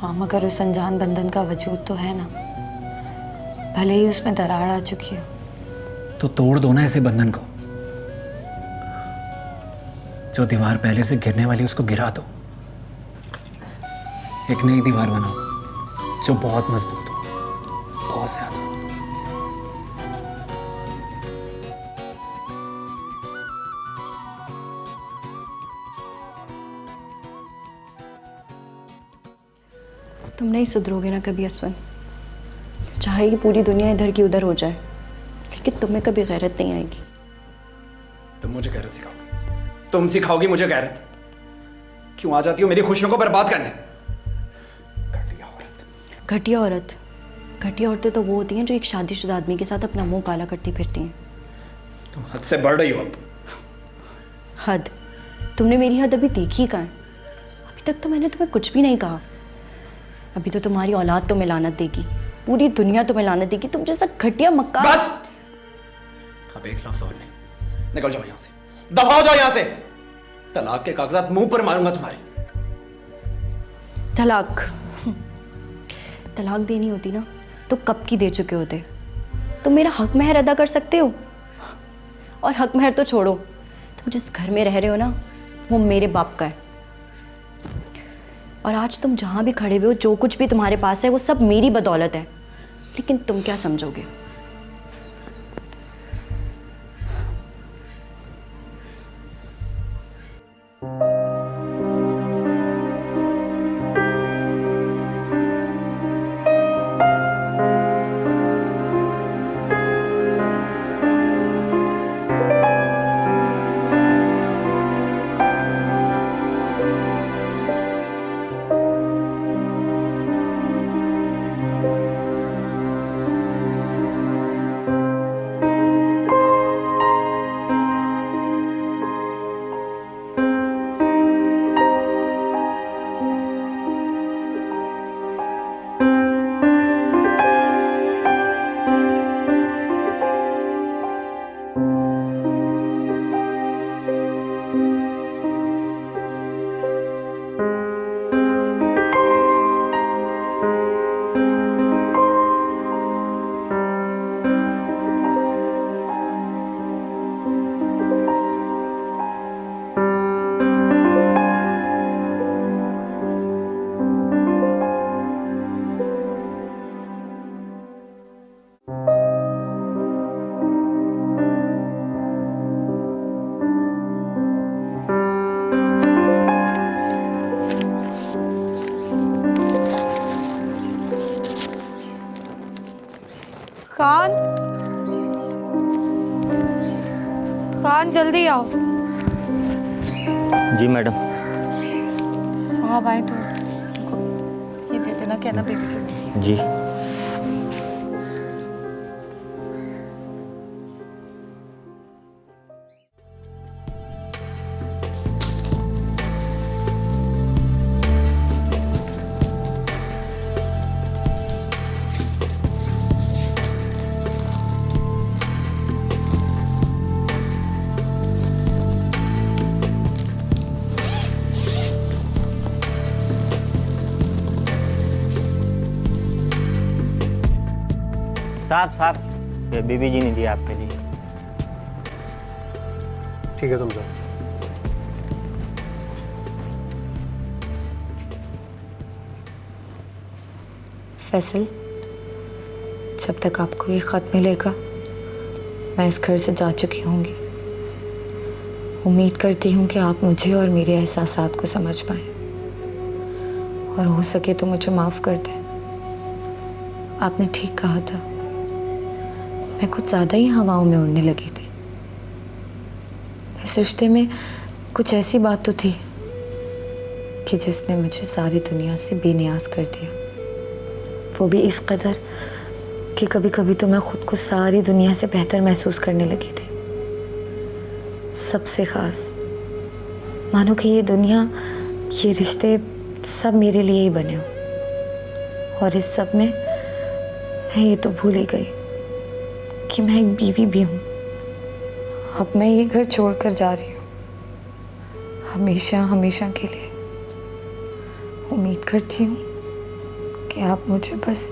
हाँ, मगर उस अनजान बंधन का वजूद तो है ना, भले ही उसमें दरार आ चुकी हो। तो तोड़ दो ना ऐसे बंधन को। जो दीवार पहले से गिरने वाली उसको गिरा दो, एक नई दीवार बनाओ जो बहुत मजबूत हो, बहुत ज्यादा। नहीं सुधरोगे ना कभी असवन। चाहे ये पूरी दुनिया इधर की उधर हो जाए, लेकिन तुम्हें कभी गैरत नहीं आएगी। तुम मुझे गैरत सिखाओगे? तुम सिखाओगी मुझे गैरत? क्यों आ जाती हो मेरी खुशियों को बर्बाद करने? घटिया औरत। घटिया औरतें तो वो होती हैं जो एक शादीशुदा आदमी के साथ अपना मुंह काला करती फिरती हैं। तुम हद से बढ़ रही हो अब। हद? तुमने मेरी हद अभी देखी कहाँ है? अभी तक तो मैंने तुम्हें कुछ भी नहीं कहा। अभी तो तुम्हारी औलाद तुम्हें लानत देगी, पूरी दुनिया तुम्हें लानत देगी। तुम जैसा घटिया मक्का। बस अब एक लफ्ज और नहीं। निकल जाओ यहां से, दफा हो जाओ यहां से। तलाक के कागजात मुंह पर मारूंगा तुम्हारे। तलाक? तलाक देनी होती ना तो कब की दे चुके होते। तुम मेरा हक महर अदा कर सकते हो, और हक महर तो छोड़ो, तुम जिस घर में रह रहे हो ना वो मेरे बाप का है। और आज तुम जहां भी खड़े हुए हो, जो कुछ भी तुम्हारे पास है वो सब मेरी बदौलत है। लेकिन तुम क्या समझोगे? खान, खान जल्दी आओ। जी मैडम। साहब आए तो ये दे देना, कहना बेबी चलो। जी। साहब साहब, ये बीबी जी ने दिया आपके लिए। ठीक है, तुम जाओ। फैसल, जब तक आपको ये ख़त मिलेगा मैं इस घर से जा चुकी होंगी। उम्मीद करती हूँ कि आप मुझे और मेरे एहसासात को समझ पाएं, और हो सके तो मुझे माफ़ कर दें। आपने ठीक कहा था, मैं कुछ ज़्यादा ही हवाओं में उड़ने लगी थी। इस रिश्ते में कुछ ऐसी बात तो थी कि जिसने मुझे सारी दुनिया से बेनियाज कर दिया। वो भी इस कदर कि कभी कभी तो मैं खुद को सारी दुनिया से बेहतर महसूस करने लगी थी। सबसे ख़ास मानो कि ये दुनिया, ये रिश्ते सब मेरे लिए ही बने हो। और इस सब में मैं ये तो भूल ही गई कि मैं एक बीवी भी हूँ। अब मैं ये घर छोड़कर जा रही हूँ, हमेशा हमेशा के लिए। उम्मीद करती हूँ कि आप मुझे बस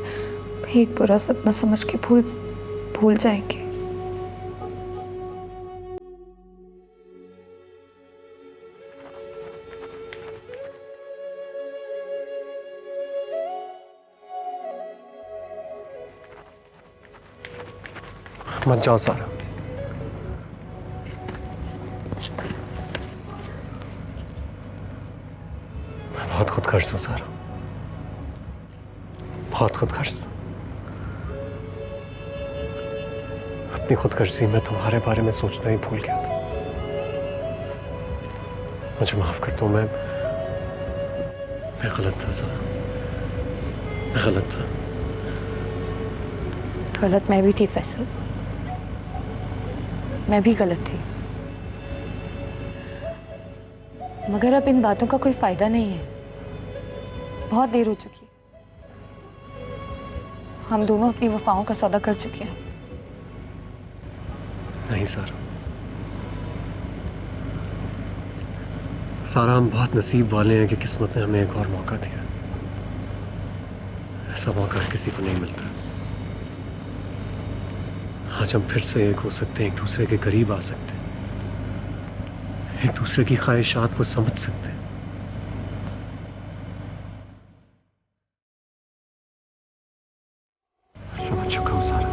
एक बुरा सपना समझ के भूल जाएंगे। मत जाओ सारा। मैं बहुत खुदगर्ज हूं सारा। बहुत खुदगर्ज। अपनी खुदगर्जी में तुम्हारे बारे में सोचना ही भूल गया था। मुझे माफ कर दो, मैं गलत था सारा, मैं गलत था। गलत मैं भी थी फैसल, मैं भी गलत थी, मगर अब इन बातों का कोई फायदा नहीं है। बहुत देर हो चुकी है, हम दोनों अपनी वफाओं का सौदा कर चुके हैं। नहीं सारा, सारा हम बहुत नसीब वाले हैं कि किस्मत ने हमें एक और मौका दिया। ऐसा मौका हर किसी को नहीं मिलता। आज हम फिर से एक हो सकते हैं, एक दूसरे के करीब आ सकते हैं, एक दूसरे की ख्वाहिशात को समझ सकते हैं। समझ चुका हूं सारा,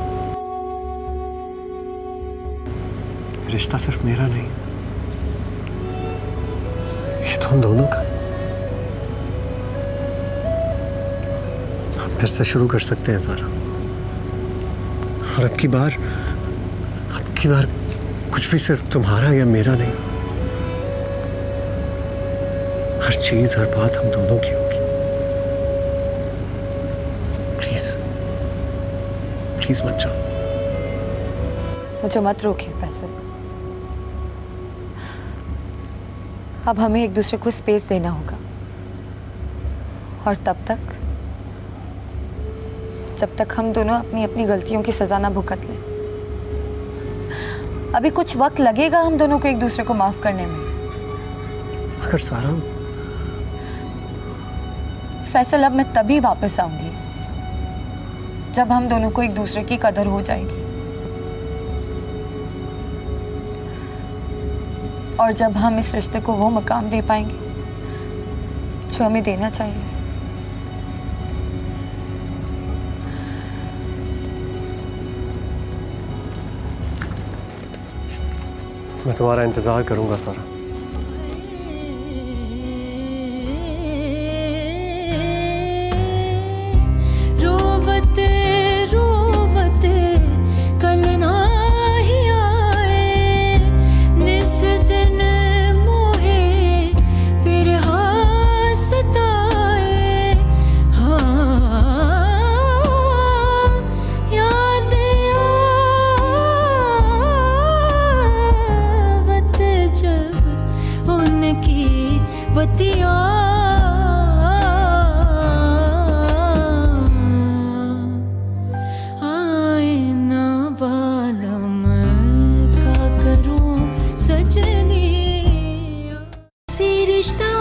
रिश्ता सिर्फ मेरा नहीं, ये तो हम दोनों का। हम फिर से शुरू कर सकते हैं सारा, और अब की बार कुछ भी सिर्फ तुम्हारा या मेरा नहीं, हर चीज हर बात हम दोनों की होगी। प्लीज मत जाओ। मुझे मत रोकिए फैसल, अब हमें एक दूसरे को स्पेस देना होगा, और तब तक जब तक हम दोनों अपनी अपनी गलतियों की सजा ना भुगत लें। अभी कुछ वक्त लगेगा हम दोनों को एक दूसरे को माफ करने में। अगर सारा फैसल, अब मैं तभी वापस आऊंगी जब हम दोनों को एक दूसरे की कदर हो जाएगी, और जब हम इस रिश्ते को वो मकाम दे पाएंगे जो हमें देना चाहिए। मैं तुम्हारा इंतजार करूंगा सारा। रोवते रोवते कल ना ही आए, निस दिन मोहे फिर सताए। हाँ याद आवत जब उनकी बतिया, आए ना बालम का करूं सजनी, सी रिश्ता